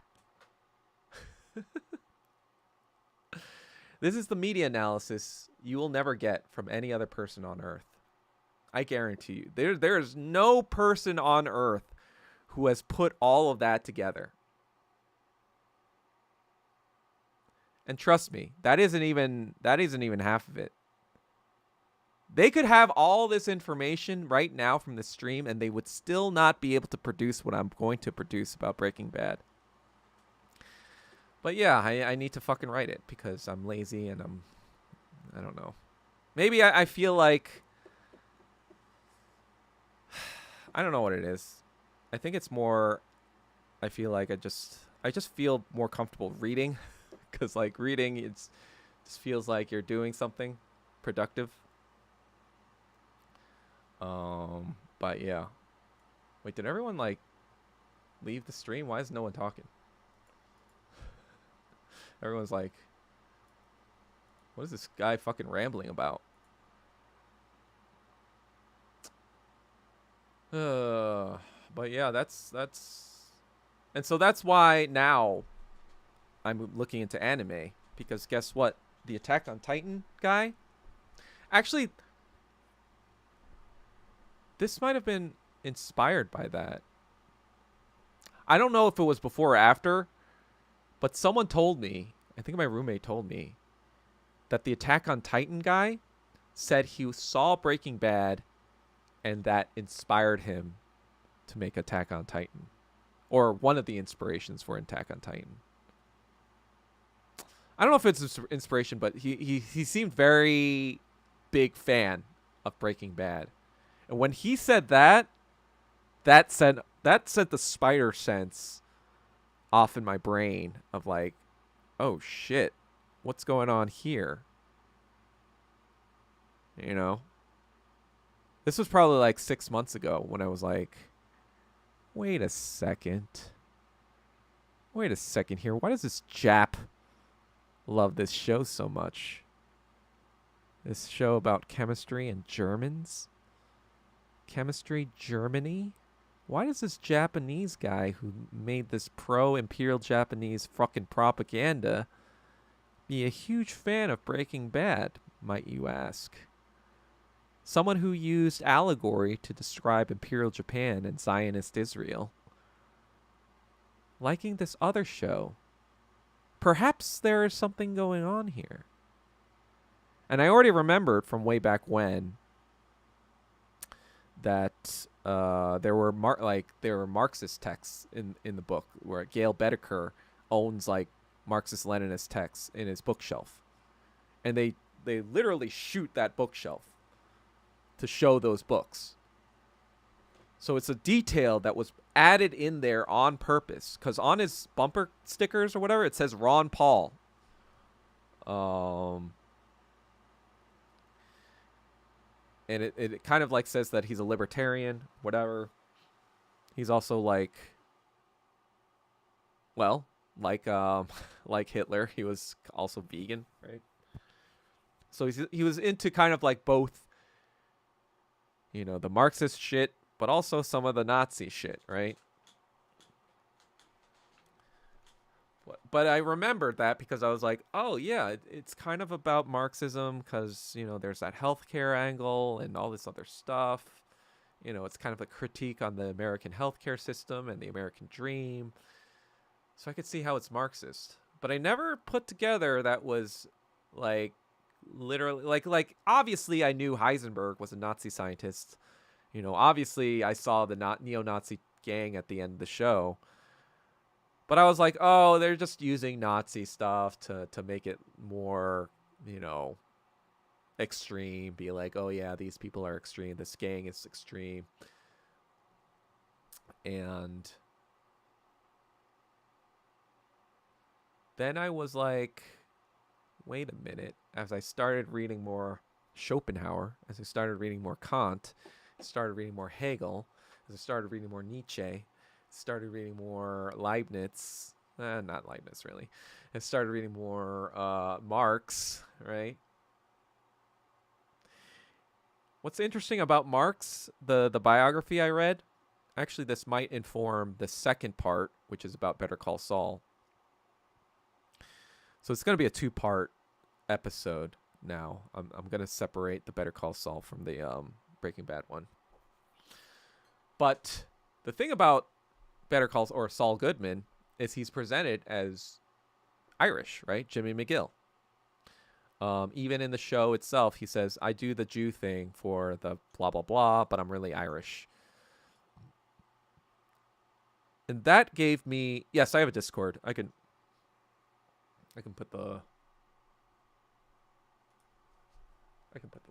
This is the media analysis you will never get from any other person on Earth. I guarantee you. There is no person on Earth who has put all of that together. And trust me, that isn't even half of it. They could have all this information right now from the stream, and they would still not be able to produce what I'm going to produce about Breaking Bad. But yeah, I need to fucking write it because I'm lazy and I don't know. Maybe I feel like, I don't know what it is. I think it's more, I feel like I just feel more comfortable reading, because like reading, just feels like you're doing something productive. But yeah. Wait, did everyone like leave the stream? Why is no one talking? Everyone's like, what is this guy fucking rambling about? But yeah, that's and so that's why now I'm looking into anime, because guess what? The Attack on Titan guy, actually, this might have been inspired by that. I don't know if it was before or after, but someone told me, I think my roommate told me, that the Attack on Titan guy said he saw Breaking Bad and that inspired him to make Attack on Titan. Or one of the inspirations for Attack on Titan. I don't know if it's inspiration, but he seemed very big fan of Breaking Bad. And when he said that sent the spider sense off in my brain of like, oh shit, what's going on here? You know? This was probably like 6 months ago when I was like, wait a second here. Why does this Jap love this show so much? This show about chemistry and Germans? Chemistry Germany? Why does this Japanese guy who made this pro-imperial Japanese fucking propaganda be a huge fan of Breaking Bad, might you ask? Someone who used allegory to describe Imperial Japan and Zionist Israel. Liking this other show. Perhaps there is something going on here. And I already remembered from way back when that there were Marxist texts in the book where Gail Bedecker owns like Marxist-Leninist texts in his bookshelf. And they literally shoot that bookshelf to show those books. So it's a detail that was added in there on purpose, because on his bumper stickers or whatever, it says Ron Paul. And it kind of like says that he's a libertarian, whatever. He's also like, well, like Hitler, he was also vegan, right? So he was into kind of like both the Marxist shit, but also some of the Nazi shit, right? But I remembered that because I was like, oh yeah, it's kind of about Marxism because there's that healthcare angle and all this other stuff. It's kind of a critique on the American healthcare system and the American dream. So I could see how it's Marxist, but I never put together that was like literally like obviously I knew Heisenberg was a Nazi scientist. Obviously I saw the neo-Nazi gang at the end of the show. But I was like, oh, they're just using Nazi stuff to make it more, extreme. Be like, oh yeah, these people are extreme. This gang is extreme. And then I was like, wait a minute. As I started reading more Schopenhauer, as I started reading more Kant, started reading more Hegel, as I started reading more Nietzsche, started reading more Leibniz. Not Leibniz, really. I started reading more Marx, right? What's interesting about Marx, the biography I read, actually this might inform the second part, which is about Better Call Saul. So it's going to be a two-part episode now. I'm going to separate the Better Call Saul from the Breaking Bad one. But the thing about Better Call or Saul Goodman is he's presented as Irish, right? Jimmy McGill. Even in the show itself, he says, I do the Jew thing for the blah, blah, blah, but I'm really Irish. And that gave me... Yes, I have a Discord. I can put the...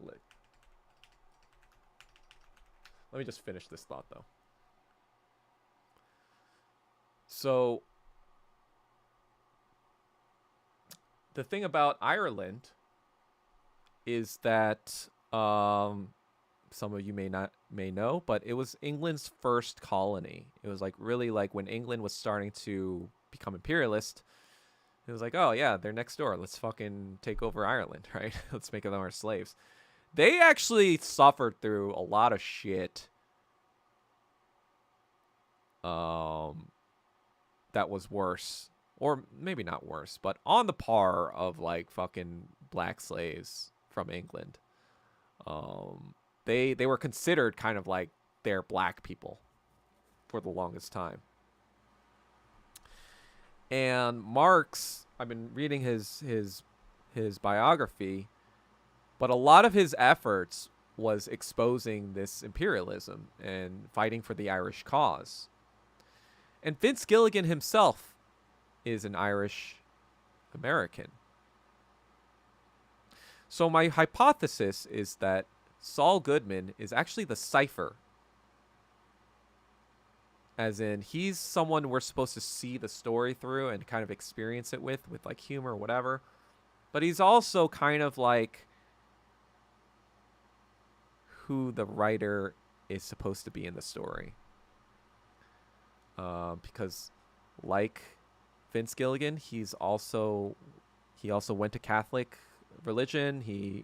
link. Let me just finish this thought, though. So... the thing about Ireland is that some of you may know, but it was England's first colony. It was like really like when England was starting to become imperialist. It was like, oh yeah, they're next door. Let's fucking take over Ireland, right? Let's make them our slaves. They actually suffered through a lot of shit. That was worse. Or maybe not worse, but on the par of like fucking black slaves from England. They were considered kind of like their black people for the longest time. And Marx, I've been reading his biography, but a lot of his efforts was exposing this imperialism and fighting for the Irish cause. And Vince Gilligan himself is an Irish American. So my hypothesis is that Saul Goodman is actually the cipher. As in, he's someone we're supposed to see the story through and kind of experience it with like humor or whatever. But he's also kind of like who the writer is supposed to be in the story. Because like Vince Gilligan, he also went to Catholic religion. He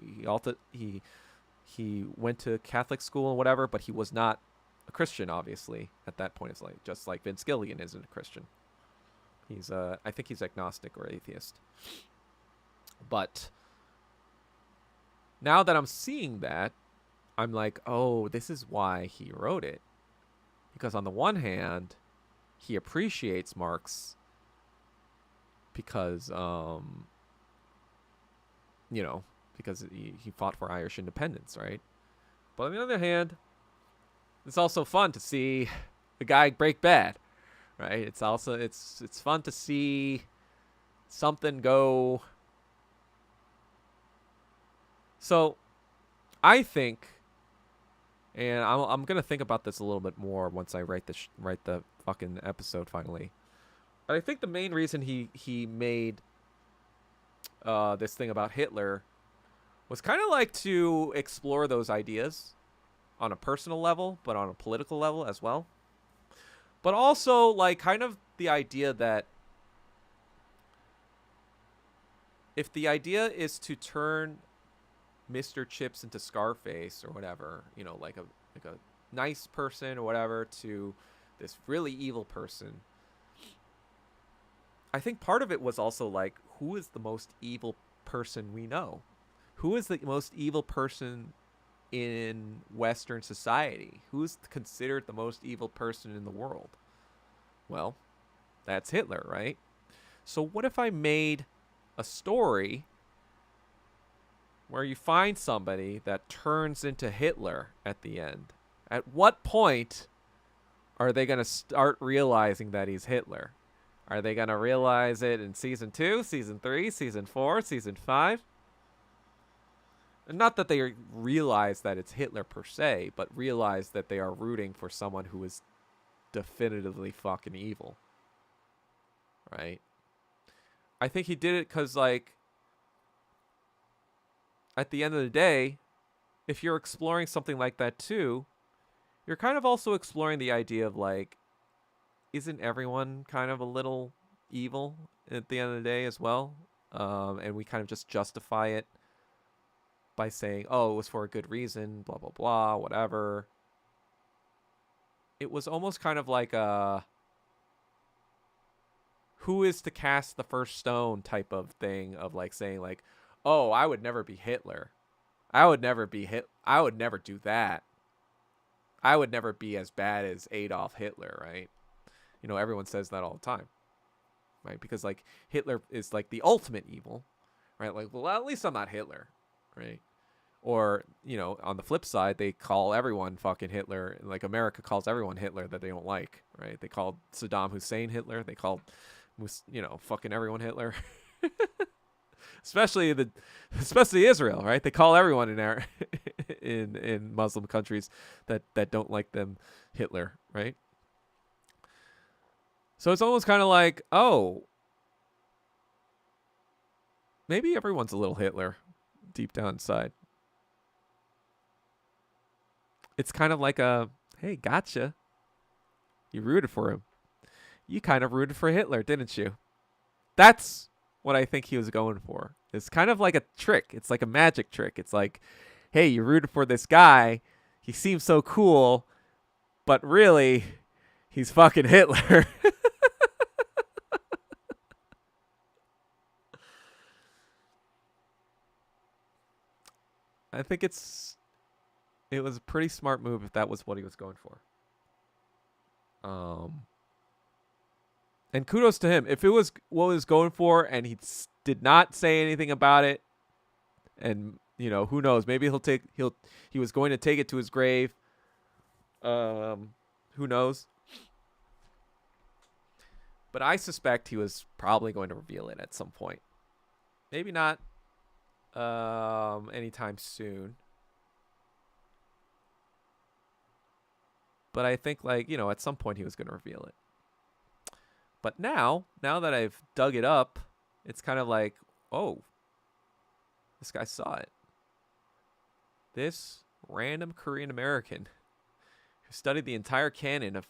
went to Catholic school and whatever, but he was not a Christian. Obviously, at that point, it's like just like Vince Gilligan isn't a Christian. He's I think he's agnostic or atheist. But now that I'm seeing that, I'm like, oh, this is why he wrote it, because on the one hand, he appreciates Marx. Because, because he fought for Irish independence, right? But on the other hand, it's also fun to see the guy break bad, right? It's also, it's fun to see something go. So, I think, and I'm going to think about this a little bit more once I write the fucking episode finally. I think the main reason he made this thing about Hitler was kind of like to explore those ideas on a personal level, but on a political level as well. But also like kind of the idea that if the idea is to turn Mr. Chips into Scarface or whatever, like like a nice person or whatever to this really evil person. I think part of it was also like, who is the most evil person we know? Who is the most evil person in Western society? Who's considered the most evil person in the world? Well, that's Hitler, right? So what if I made a story where you find somebody that turns into Hitler at the end? At what point are they going to start realizing that he's Hitler? Are they going to realize it in season 2, season 3, season 4, season 5? And not that they realize that it's Hitler per se, but realize that they are rooting for someone who is definitively fucking evil. Right? I think he did it because, like, at the end of the day, if you're exploring something like that too, you're kind of also exploring the idea of, like, isn't everyone kind of a little evil at the end of the day as well? And we kind of just justify it by saying, oh, it was for a good reason, blah, blah, blah, whatever. It was almost kind of like a who is to cast the first stone type of thing of like saying like, oh, I would never be Hitler. I would never do that. I would never be as bad as Adolf Hitler, right? You know, everyone says that all the time, right? Because like Hitler is like the ultimate evil, right? Like, well, at least I'm not Hitler, right? Or, you know, on the flip side, they call everyone fucking Hitler. Like America calls everyone Hitler that they don't like, right? They called Saddam Hussein Hitler. They called, you know, fucking everyone Hitler. especially Israel, right? They call everyone in Muslim countries that don't like them Hitler, right? So it's almost kind of like, oh, maybe everyone's a little Hitler deep down inside. It's kind of like a, hey, gotcha. You rooted for him. You kind of rooted for Hitler, didn't you? That's what I think he was going for. It's kind of like a trick. It's like a magic trick. It's like, hey, you rooted for this guy. He seems so cool, but really, he's fucking Hitler. I think it was a pretty smart move if that was what he was going for. And kudos to him. If it was what he was going for and he did not say anything about it, and you know, who knows, maybe he was going to take it to his grave. Who knows? But I suspect he was probably going to reveal it at some point. Maybe not anytime soon. But I think, like, you know, at some point he was going to reveal it. But now that I've dug it up, it's kind of like, oh, this guy saw it. This random Korean American who studied the entire canon of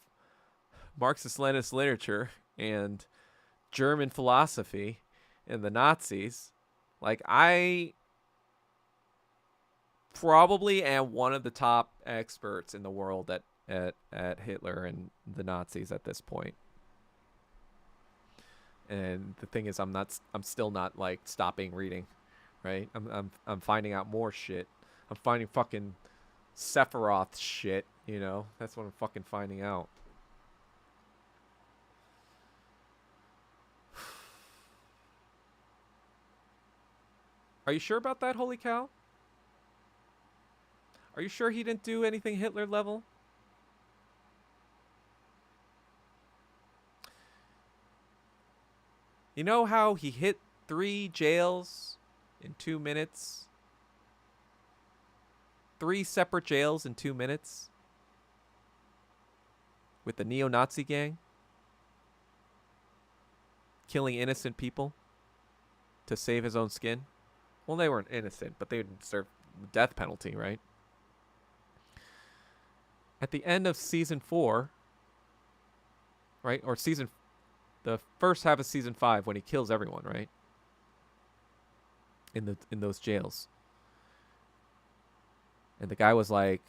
Marxist-Leninist literature and German philosophy and the Nazis. Like, I probably am one of the top experts in the world at Hitler and the Nazis at this point. And the thing is, I'm still not like stopping reading, right? I'm finding out more shit. I'm finding fucking Sephiroth shit, you know? That's what I'm fucking finding out. Are you sure about that, holy cow? Are you sure he didn't do anything Hitler level? You know how he hit 3 jails in 2 minutes? 3 separate jails in 2 minutes? With the neo-Nazi gang? Killing innocent people to save his own skin? Well, they weren't innocent, but they would serve the death penalty, right? At the end of season 4, right? Or the first half of season 5 when he kills everyone, right? In those jails. And the guy was like,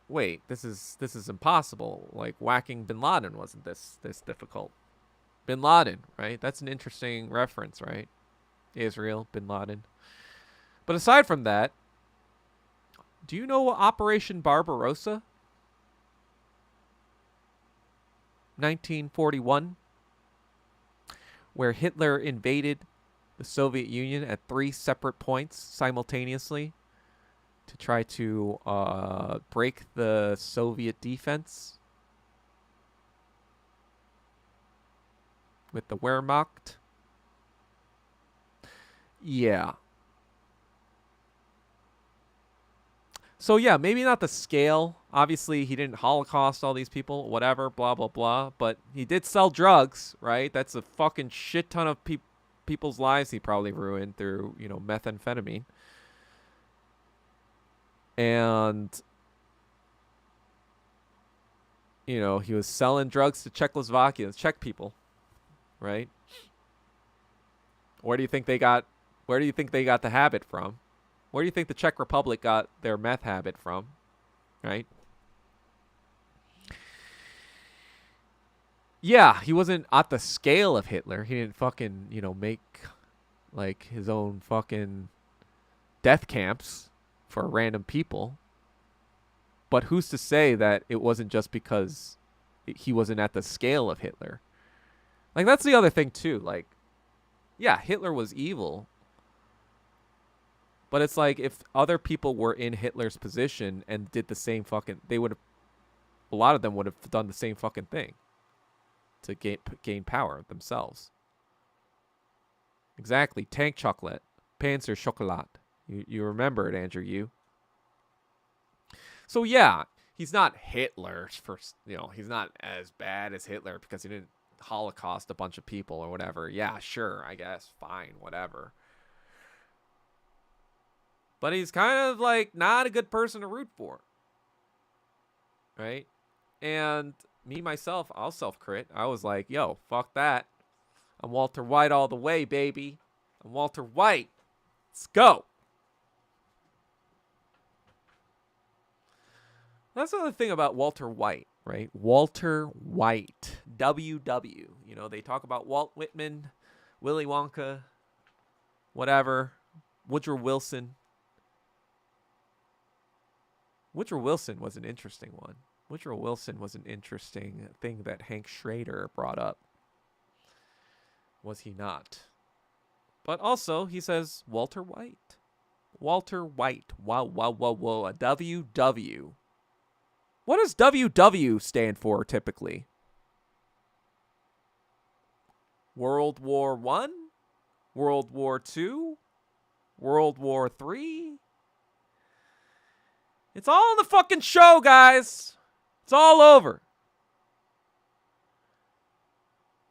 wait, this is impossible. Like whacking Bin Laden wasn't this difficult. Bin Laden, right? That's an interesting reference, right? Israel, Bin Laden. But aside from that, do you know Operation Barbarossa? 1941, where Hitler invaded the Soviet Union at 3 separate points simultaneously to try to break the Soviet defense with the Wehrmacht. Yeah. So yeah, maybe not the scale. Obviously, he didn't Holocaust all these people, whatever, blah blah blah. But he did sell drugs, right? That's a fucking shit ton of people's lives he probably ruined through, methamphetamine. And he was selling drugs to Czechoslovakia, Czech people, right? Where do you think they got the habit from? Where do you think the Czech Republic got their meth habit from? Right? Yeah, he wasn't at the scale of Hitler. He didn't fucking, make like his own fucking death camps for random people. But who's to say that it wasn't just because he wasn't at the scale of Hitler? Like, that's the other thing, too. Like, yeah, Hitler was evil. But it's like if other people were in Hitler's position and did the same fucking... a lot of them would have done the same fucking thing to gain power themselves. Exactly. Tank chocolate. Panzer Chocolat. You remember it, Andrew, you. So, yeah, he's not Hitler's first... he's not as bad as Hitler because he didn't Holocaust a bunch of people or whatever. Yeah, sure, I guess. Fine, whatever. But he's kind of like not a good person to root for. Right? And me, myself, I'll self-crit. I was like, yo, fuck that. I'm Walter White all the way, baby. I'm Walter White. Let's go. That's the other thing about Walter White, right? Walter White. WW. They talk about Walt Whitman, Willy Wonka, whatever. Woodrow Wilson. Woodrow Wilson was an interesting one. Woodrow Wilson was an interesting thing that Hank Schrader brought up. Was he not? But also, he says Walter White. Walter White. Wow, wow, wow, whoa. A WW. What does WW stand for typically? World War One? World War Two? World War Three? It's all in the fucking show, guys. It's all over.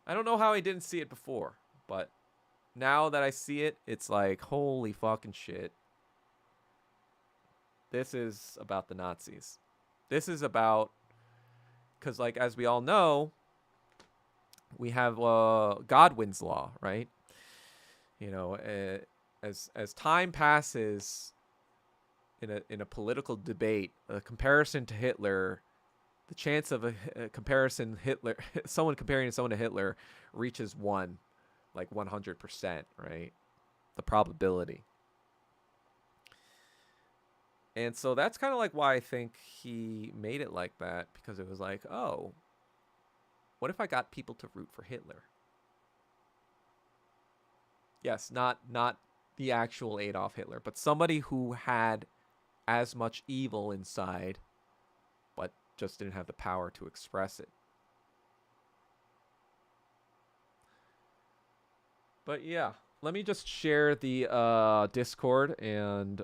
I don't know how I didn't see it before, but now that I see it, it's like, holy fucking shit. This is about the Nazis. This is about, because like, as we all know, we have Godwin's law, right? As time passes in a political debate, a comparison to Hitler, the chance of a comparison someone comparing someone to Hitler reaches 100%, right? The probability. And so that's kind of like why I think he made it like that, because it was like, oh, what if I got people to root for Hitler? Yes, not the actual Adolf Hitler, but somebody who had as much evil inside, but just didn't have the power to express it. But yeah, let me just share the Discord, and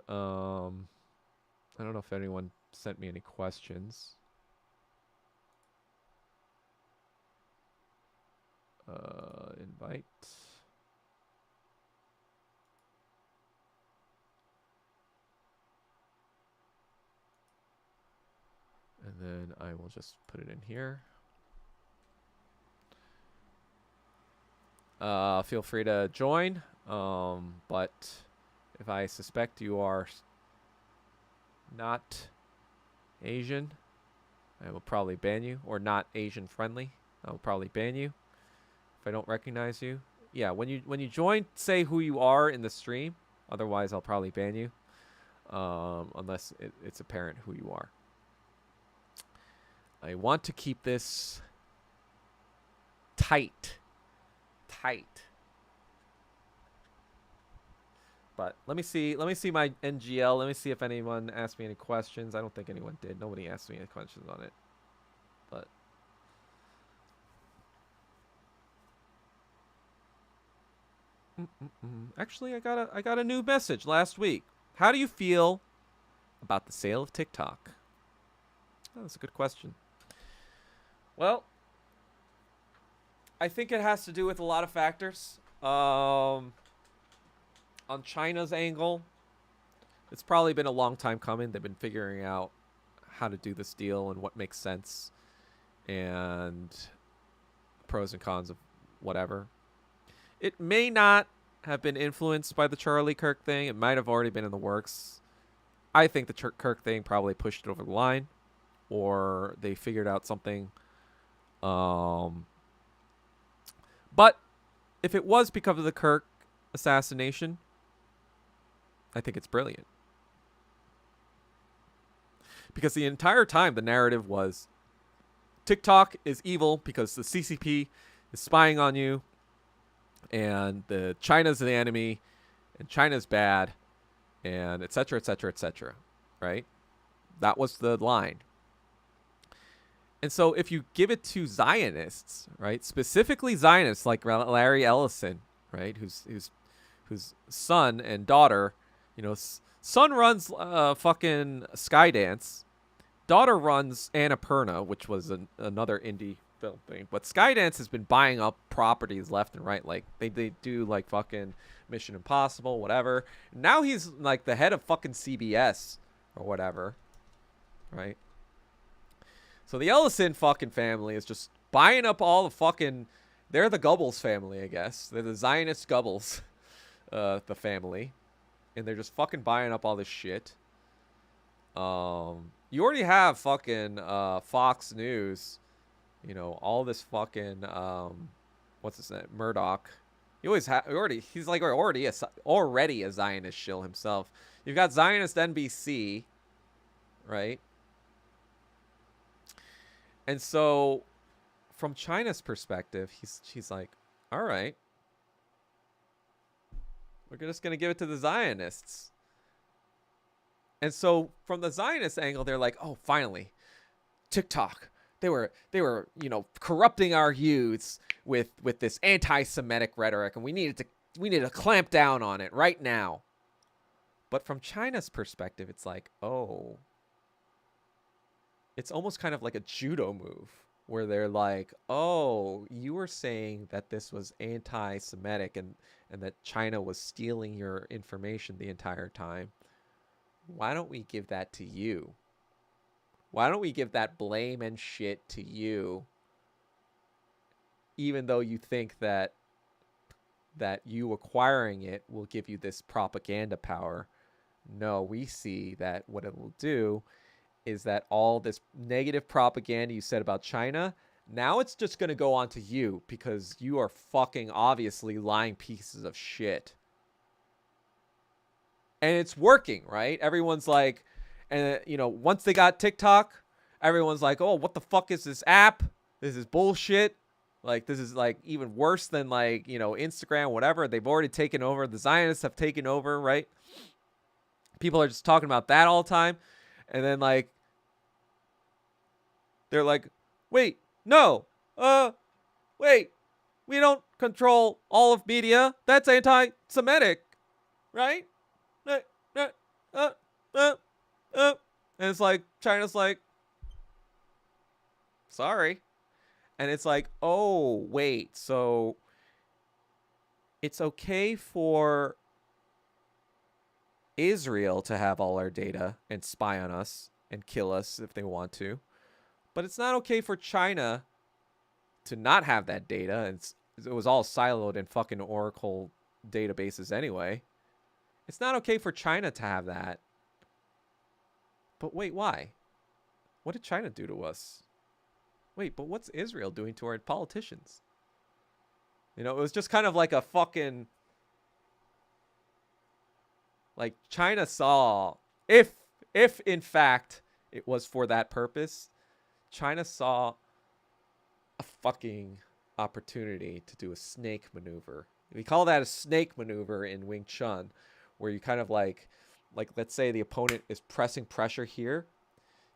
I don't know if anyone sent me any questions. Invite. And then I will just put it in here. Feel free to join. But if I suspect you are not Asian, I will probably ban you, or not Asian friendly. I will probably ban you if I don't recognize you. Yeah, when you join, say who you are in the stream. Otherwise, I'll probably ban you, unless it's apparent who you are. I want to keep this tight. But let me see my NGL. Let me see if anyone asked me any questions. I don't think anyone did. Nobody asked me any questions on it. But actually, I got a new message last week. How do you feel about the sale of TikTok? Oh, that's a good question. Well, I think it has to do with a lot of factors. On China's angle, it's probably been a long time coming. They've been figuring out how to do this deal and what makes sense and pros and cons of whatever. It may not have been influenced by the Charlie Kirk thing. It might have already been in the works. I think the Kirk thing probably pushed it over the line, or they figured out something. But if it was because of the Kirk assassination, I think it's brilliant. Because the entire time the narrative was TikTok is evil because the CCP is spying on you, and the China's the enemy, and China's bad, and et cetera, et cetera, et cetera, right? That was the line. And so if you give it to Zionists, right, specifically Zionists like Larry Ellison, right, whose son and daughter, you know, son runs fucking Skydance, daughter runs Annapurna, which was another indie film thing, but Skydance has been buying up properties left and right. Like they do like fucking Mission Impossible, whatever. Now he's like the head of fucking CBS or whatever, right? So the Ellison fucking family is just buying up all the fucking... They're the Goebbels family, I guess. They're the Zionist Goebbels, the family. And they're just fucking buying up all this shit. You already have fucking Fox News. You know, all this fucking... what's his name? Murdoch. He's like already a Zionist shill himself. You've got Zionist NBC, right? And so, from China's perspective, she's like, all right, we're just going to give it to the Zionists. And so, from the Zionist angle, they're like, oh, finally, TikTok. They were, you know, corrupting our youths with this anti-Semitic rhetoric, and we needed to clamp down on it right now. But from China's perspective, it's like, oh, it's almost kind of like a judo move where they're like, oh, you were saying that this was anti-Semitic and that China was stealing your information the entire time. Why don't we give that to you? Why don't we give that blame and shit to you? Even though you think that you acquiring it will give you this propaganda power. No, we see that what it will do is that all this negative propaganda you said about China, now it's just going to go on to you because you are fucking obviously lying pieces of shit. And it's working, right? Everyone's like, and you know, once they got TikTok, everyone's like, oh, what the fuck is this app? This is bullshit. Like, this is like even worse than like, you know, Instagram, whatever. They've already taken over. The Zionists have taken over, right? People are just talking about that all the time. And then like, they're like, wait, no, wait, we don't control all of media. That's anti-Semitic, right? And it's like, China's like, sorry. And it's like, oh, wait, so it's okay for Israel to have all our data and spy on us and kill us if they want to. But it's not okay for China to not have that data. And it was all siloed in fucking Oracle databases anyway. It's not okay for China to have that. But wait, why? What did China do to us? Wait, but what's Israel doing to our politicians? You know, it was just kind of like a fucking, like, China saw, if in fact it was for that purpose, China saw a fucking opportunity to do a snake maneuver. We call that a snake maneuver in Wing Chun, where you kind of like let's say the opponent is pressing pressure here,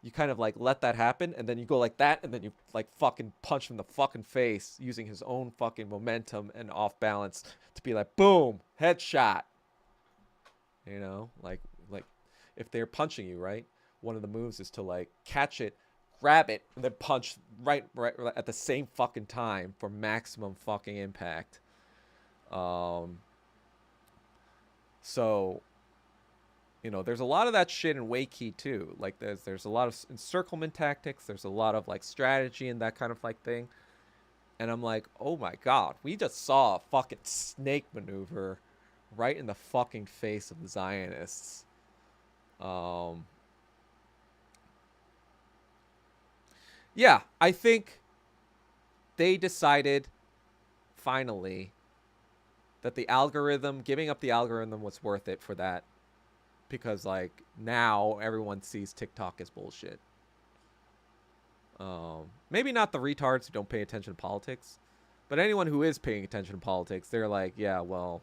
you kind of like let that happen, and then you go like that, and then you like fucking punch him in the fucking face using his own fucking momentum and off balance to be like, boom, headshot. You know, like if they're punching you, right? One of the moves is to like catch it, grab it, and then punch right at the same fucking time for maximum fucking impact. So, you know, there's a lot of that shit in Wei-Key too. Like there's a lot of encirclement tactics. There's a lot of like strategy and that kind of like thing. And I'm like, oh my god, we just saw a fucking snake maneuver right in the fucking face of the Zionists. Yeah, I think they decided finally that the algorithm, giving up the algorithm was worth it for that. Because like now everyone sees TikTok as bullshit. Maybe not the retards who don't pay attention to politics, but anyone who is paying attention to politics, they're like, yeah, well,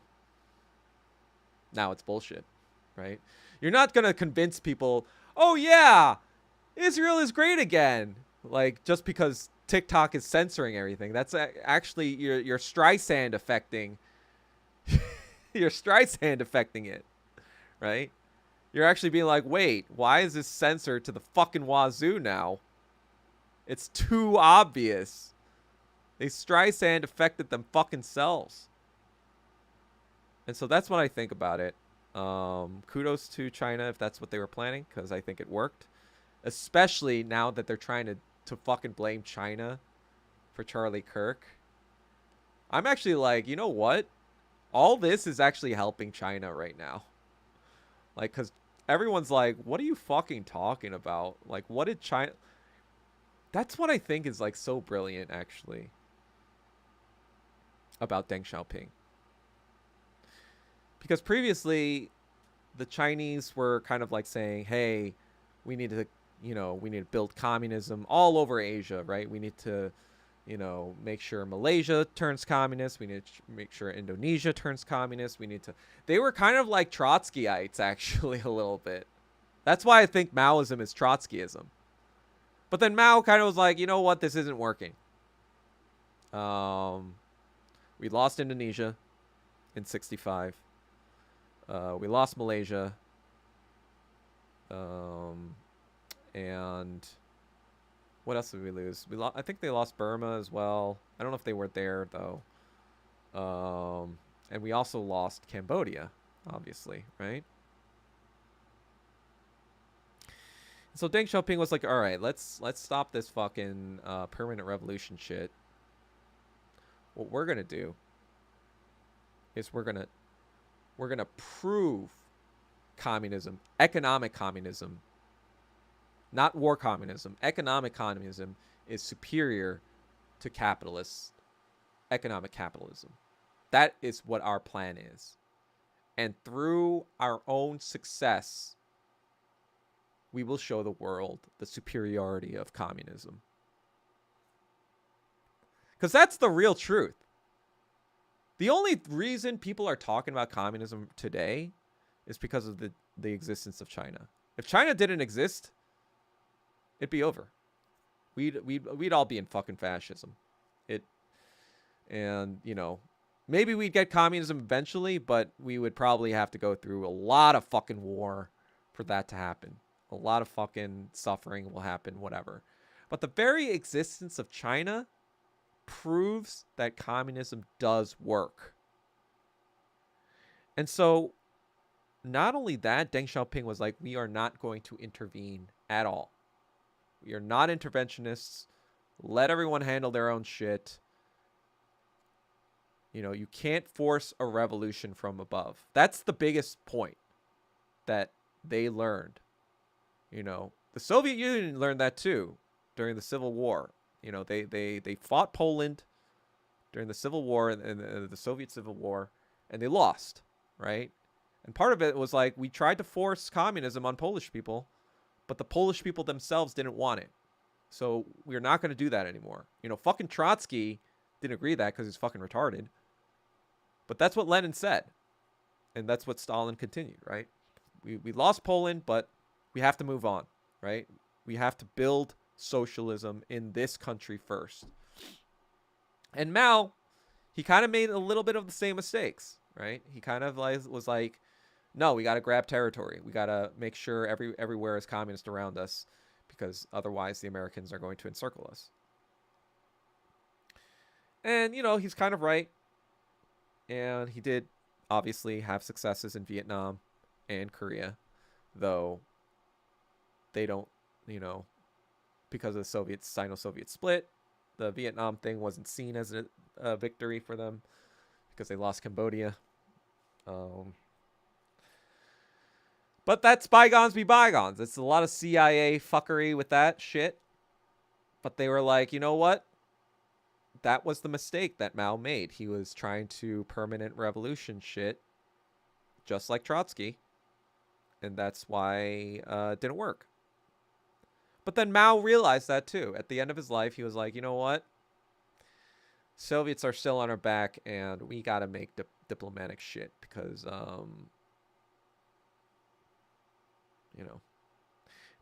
now it's bullshit, right? You're not gonna convince people, oh yeah, Israel is great again, like just because TikTok is censoring everything. That's actually your Streisand affecting, your Streisand affecting it, right? You're actually being like, wait, why is this censored to the fucking wazoo now? It's too obvious. They Streisand affected them fucking selves. And so that's what I think about it. Kudos to China if that's what they were planning, because I think it worked. Especially now that they're trying to fucking blame China for Charlie Kirk. I'm actually like, you know what? All this is actually helping China right now. Like, because everyone's like, what are you fucking talking about? Like, what did China... That's what I think is, like, so brilliant, actually, about Deng Xiaoping. Because previously, the Chinese were kind of, like, saying, hey, we need to, you know, we need to build communism all over Asia, right? We need to, you know, make sure Malaysia turns communist. We need to make sure Indonesia turns communist. We need to... They were kind of like Trotskyites, actually, a little bit. That's why I think Maoism is Trotskyism. But then Mao kind of was like, you know what? This isn't working. We lost Indonesia in 65. We lost Malaysia. And what else did we lose? I think they lost Burma as well. I don't know if they were there, though. And we also lost Cambodia, obviously, right? So Deng Xiaoping was like, all right, let's stop this fucking permanent revolution shit. What we're gonna do is we're gonna prove communism, economic communism, not war communism. Economic communism is superior to capitalist economic capitalism. That is what our plan is. And through our own success, we will show the world the superiority of communism. Because that's the real truth. The only reason people are talking about communism today is because of the existence of China. If China didn't exist, it'd be over. We'd all be in fucking fascism. And you know, maybe we'd get communism eventually, but we would probably have to go through a lot of fucking war for that to happen. A lot of fucking suffering will happen, whatever. But the very existence of China proves that communism does work. And so, not only that, Deng Xiaoping was like, we are not going to intervene at all. We are not interventionists. Let everyone handle their own shit. You know, you can't force a revolution from above. That's the biggest point that they learned. You know, The Soviet Union learned that too during the Civil War. They fought Poland during the Civil War and the Soviet Civil War, and they lost, right? And part of it was like we tried to force communism on Polish people, but the Polish people themselves didn't want it. So we're not going to do that anymore. Fucking Trotsky didn't agree with that because he's fucking retarded. But that's what Lenin said. And that's what Stalin continued, right? We lost Poland, but we have to move on, right? We have to build socialism in this country first. And Mao, he kind of made a little bit of the same mistakes, right? He kind of was like, no, we got to grab territory. We got to make sure everywhere is communist around us, because otherwise the Americans are going to encircle us. And, he's kind of right. And he did obviously have successes in Vietnam and Korea, though they don't, because of the Sino-Soviet split, the Vietnam thing wasn't seen as a victory for them because they lost Cambodia. But that's bygones be bygones. It's a lot of CIA fuckery with that shit. But they were like, you know what? That was the mistake that Mao made. He was trying to permanent revolution shit, just like Trotsky. And that's why it didn't work. But then Mao realized that too. At the end of his life, he was like, you know what? Soviets are still on our back, and we got to make diplomatic shit because,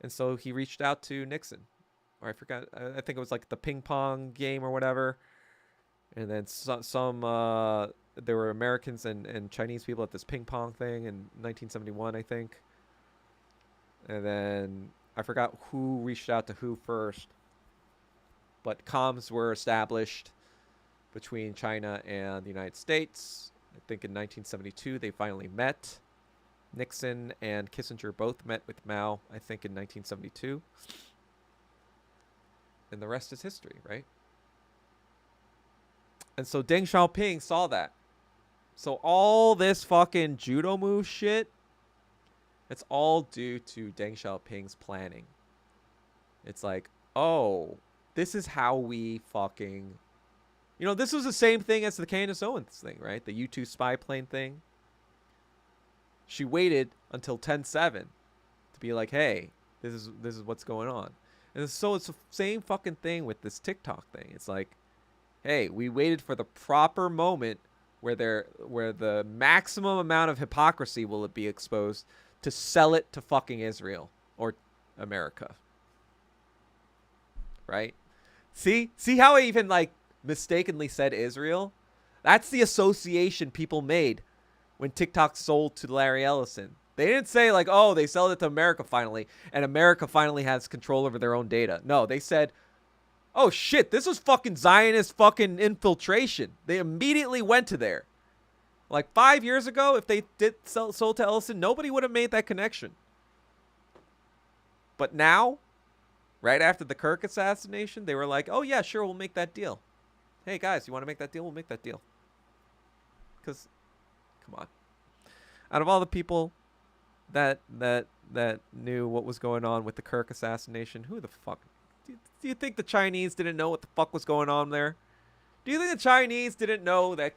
And so he reached out to Nixon. Or I forgot. I think it was like the ping pong game or whatever. And then there were Americans and Chinese people at this ping pong thing in 1971, I think. And then I forgot who reached out to who first. But comms were established between China and the United States. I think in 1972 they finally met. Nixon and Kissinger both met with Mao, I think, in 1972. And the rest is history, right? And so Deng Xiaoping saw that. So all this fucking judo move shit, it's all due to Deng Xiaoping's planning. It's like, oh, this is how we fucking... this was the same thing as the Candace Owens thing, right? The U-2 spy plane thing. She waited until 10/7 to be like, hey, this is what's going on. And so it's the same fucking thing with this TikTok thing. It's like, hey, we waited for the proper moment where the maximum amount of hypocrisy will be exposed to sell it to fucking Israel or America. Right? See how I even mistakenly said Israel? That's the association people made when TikTok sold to Larry Ellison. They didn't say oh, they sold it to America finally, and America finally has control over their own data. No, they said, oh shit, this was fucking Zionist fucking infiltration. They immediately went to there. 5 years ago, if they did sold to Ellison, nobody would have made that connection. But now, right after the Kirk assassination, they were like, oh yeah, sure, we'll make that deal. Hey guys, you want to make that deal? We'll make that deal. Because, come on. Out of all the people that knew what was going on with the Kirk assassination, who the fuck? Do you think the Chinese didn't know what the fuck was going on there? Do you think the Chinese didn't know that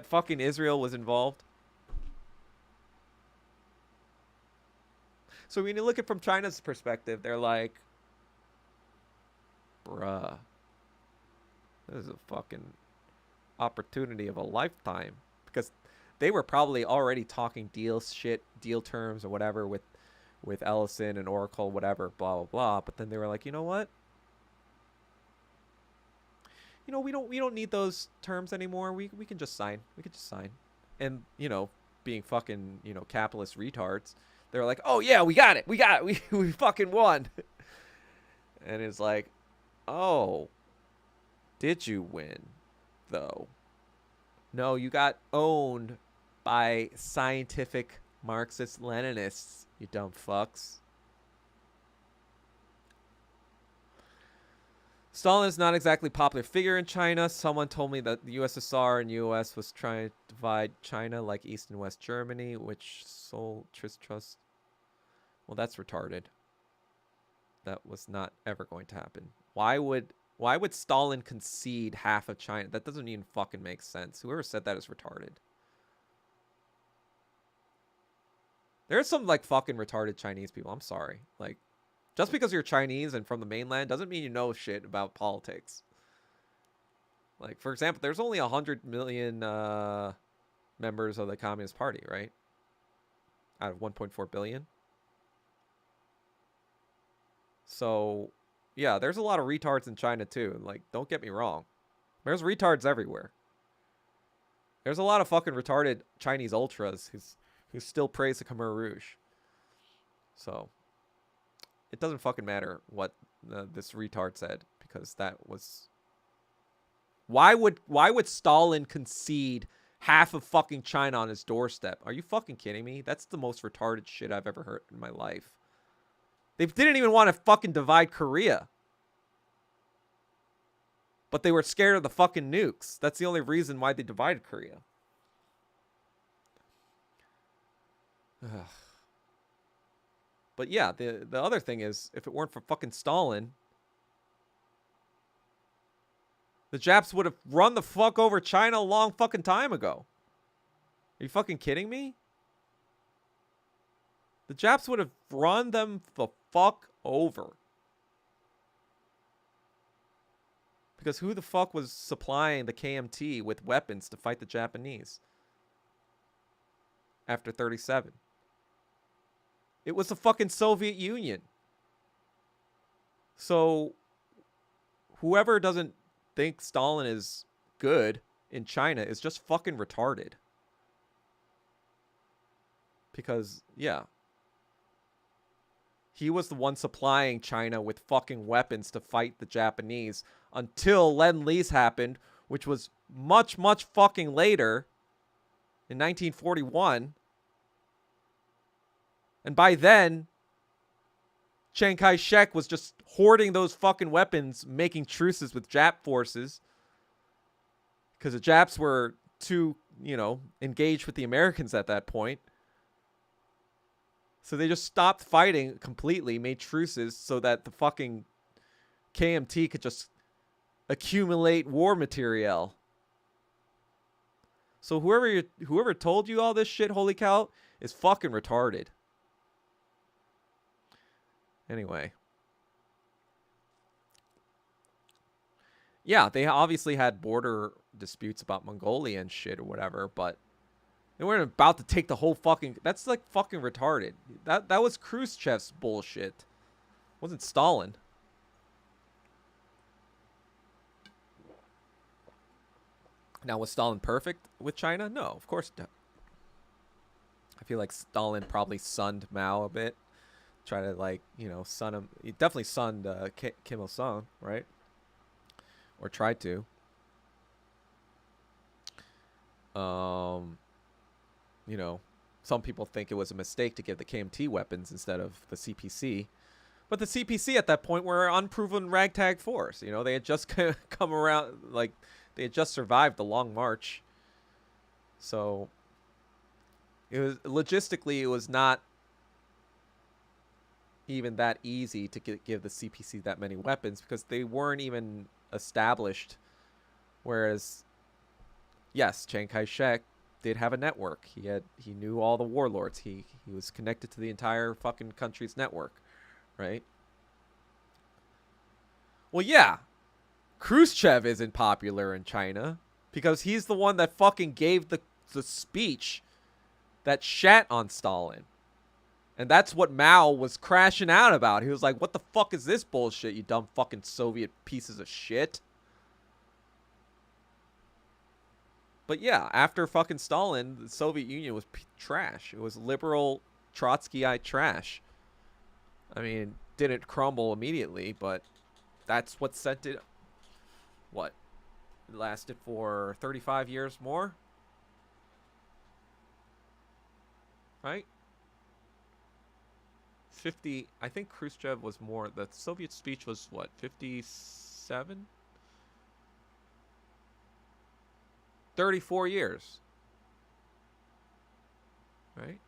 fucking Israel was involved? So when you look at it from China's perspective, they're like, bruh, this is a fucking opportunity of a lifetime. Because they were probably already talking deal terms or whatever with Ellison and Oracle, whatever, blah, blah, blah. But then they were like, you know what? We don't need those terms anymore. We can just sign. We could just sign. And, being fucking, capitalist retards, they're like, oh yeah, we got it. We fucking won. And it's like, oh, did you win though? No, you got owned by scientific Marxist-Leninists, you dumb fucks. Stalin is not exactly a popular figure in China. Someone told me that the USSR and US was trying to divide China like East and West Germany, which sold trust. Well, that's retarded. That was not ever going to happen. Why would Stalin concede half of China? That doesn't even fucking make sense. Whoever said that is retarded. There's some like fucking retarded Chinese people. I'm sorry. Like, just because you're Chinese and from the mainland doesn't mean you know shit about politics. Like, for example, there's only 100 million members of the Communist Party, right? Out of 1.4 billion. So, yeah, there's a lot of retards in China too. Like, don't get me wrong. There's retards everywhere. There's a lot of fucking retarded Chinese ultras who still praise the Khmer Rouge. So, it doesn't fucking matter what this retard said, because that was... Why would Stalin concede half of fucking China on his doorstep? Are you fucking kidding me? That's the most retarded shit I've ever heard in my life. They didn't even want to fucking divide Korea. But they were scared of the fucking nukes. That's the only reason why they divided Korea. Ugh. But yeah, the other thing is, if it weren't for fucking Stalin, the Japs would have run the fuck over China a long fucking time ago. Are you fucking kidding me? The Japs would have run them the fuck over. Because who the fuck was supplying the KMT with weapons to fight the Japanese after 37? It was the fucking Soviet Union. So whoever doesn't think Stalin is good in China is just fucking retarded. Because, yeah, he was the one supplying China with fucking weapons to fight the Japanese until Lend-Lease happened, which was much, much fucking later in 1941. And by then, Chiang Kai-shek was just hoarding those fucking weapons, making truces with Jap forces. Because the Japs were too, engaged with the Americans at that point. So they just stopped fighting completely, made truces so that the fucking KMT could just accumulate war material. So whoever told you all this shit, holy cow, is fucking retarded. Anyway. Yeah, they obviously had border disputes about Mongolia and shit or whatever, but they weren't about to take the whole fucking... That's like fucking retarded. That was Khrushchev's bullshit. It wasn't Stalin. Now, was Stalin perfect with China? No, of course not. I feel like Stalin probably sunned Mao a bit. Try to, sun him. He definitely sunned Kim Il-sung, right? Or tried to. Some people think it was a mistake to give the KMT weapons instead of the CPC. But the CPC at that point were an unproven ragtag force. They had just come around, they had just survived the Long March. So, logistically, it was not even that easy to give the CPC that many weapons because they weren't even established. Whereas, yes, Chiang Kai-shek did have a network. He knew all the warlords. He was connected to the entire fucking country's network, right? Well, yeah, Khrushchev isn't popular in China because he's the one that fucking gave the speech that shat on Stalin. And that's what Mao was crashing out about. He was like, what the fuck is this bullshit, you dumb fucking Soviet pieces of shit? But yeah, after fucking Stalin, the Soviet Union was trash. It was liberal Trotskyite trash. I mean, didn't crumble immediately, but that's what sent it... What? It lasted for 35 years more? Right? 50... I think Khrushchev was more... The Soviet speech was, what, 57? 34 years. Right?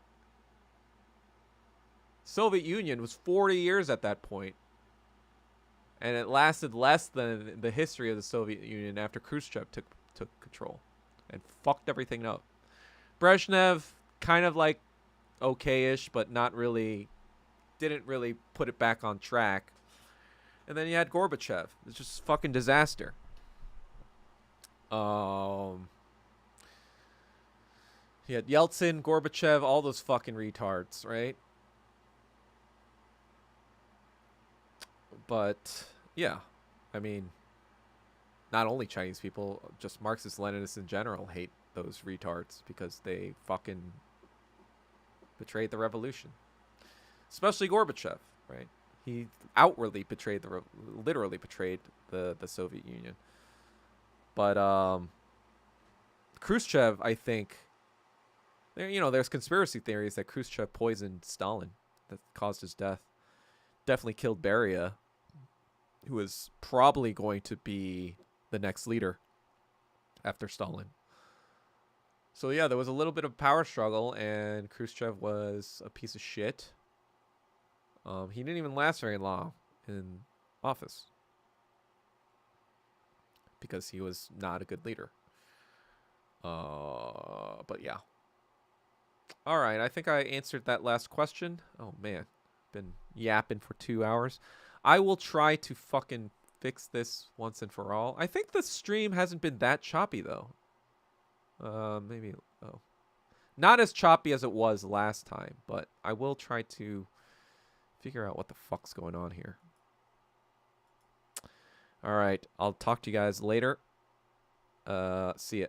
Soviet Union was 40 years at that point. And it lasted less than the history of the Soviet Union after Khrushchev took control and fucked everything up. Brezhnev, kind of like okay-ish, but not really, didn't really put it back on track. And then you had Gorbachev. It's just fucking disaster. You had Yeltsin, Gorbachev, all those fucking retards, right? But yeah, I mean, not only Chinese people, just Marxist Leninists in general hate those retards because they fucking betrayed the revolution. Especially Gorbachev, right? He outwardly betrayed literally betrayed the Soviet Union. But Khrushchev, I think, there's conspiracy theories that Khrushchev poisoned Stalin that caused his death. Definitely killed Beria, who was probably going to be the next leader after Stalin. So yeah, there was a little bit of power struggle, and Khrushchev was a piece of shit. He didn't even last very long in office because he was not a good leader. But yeah. All right, I think I answered that last question. Oh man, been yapping for 2 hours. I will try to fucking fix this once and for all. I think the stream hasn't been that choppy though. Maybe not as choppy as it was last time, but I will try to figure out what the fuck's going on here. All right, I'll talk to you guys later. See ya.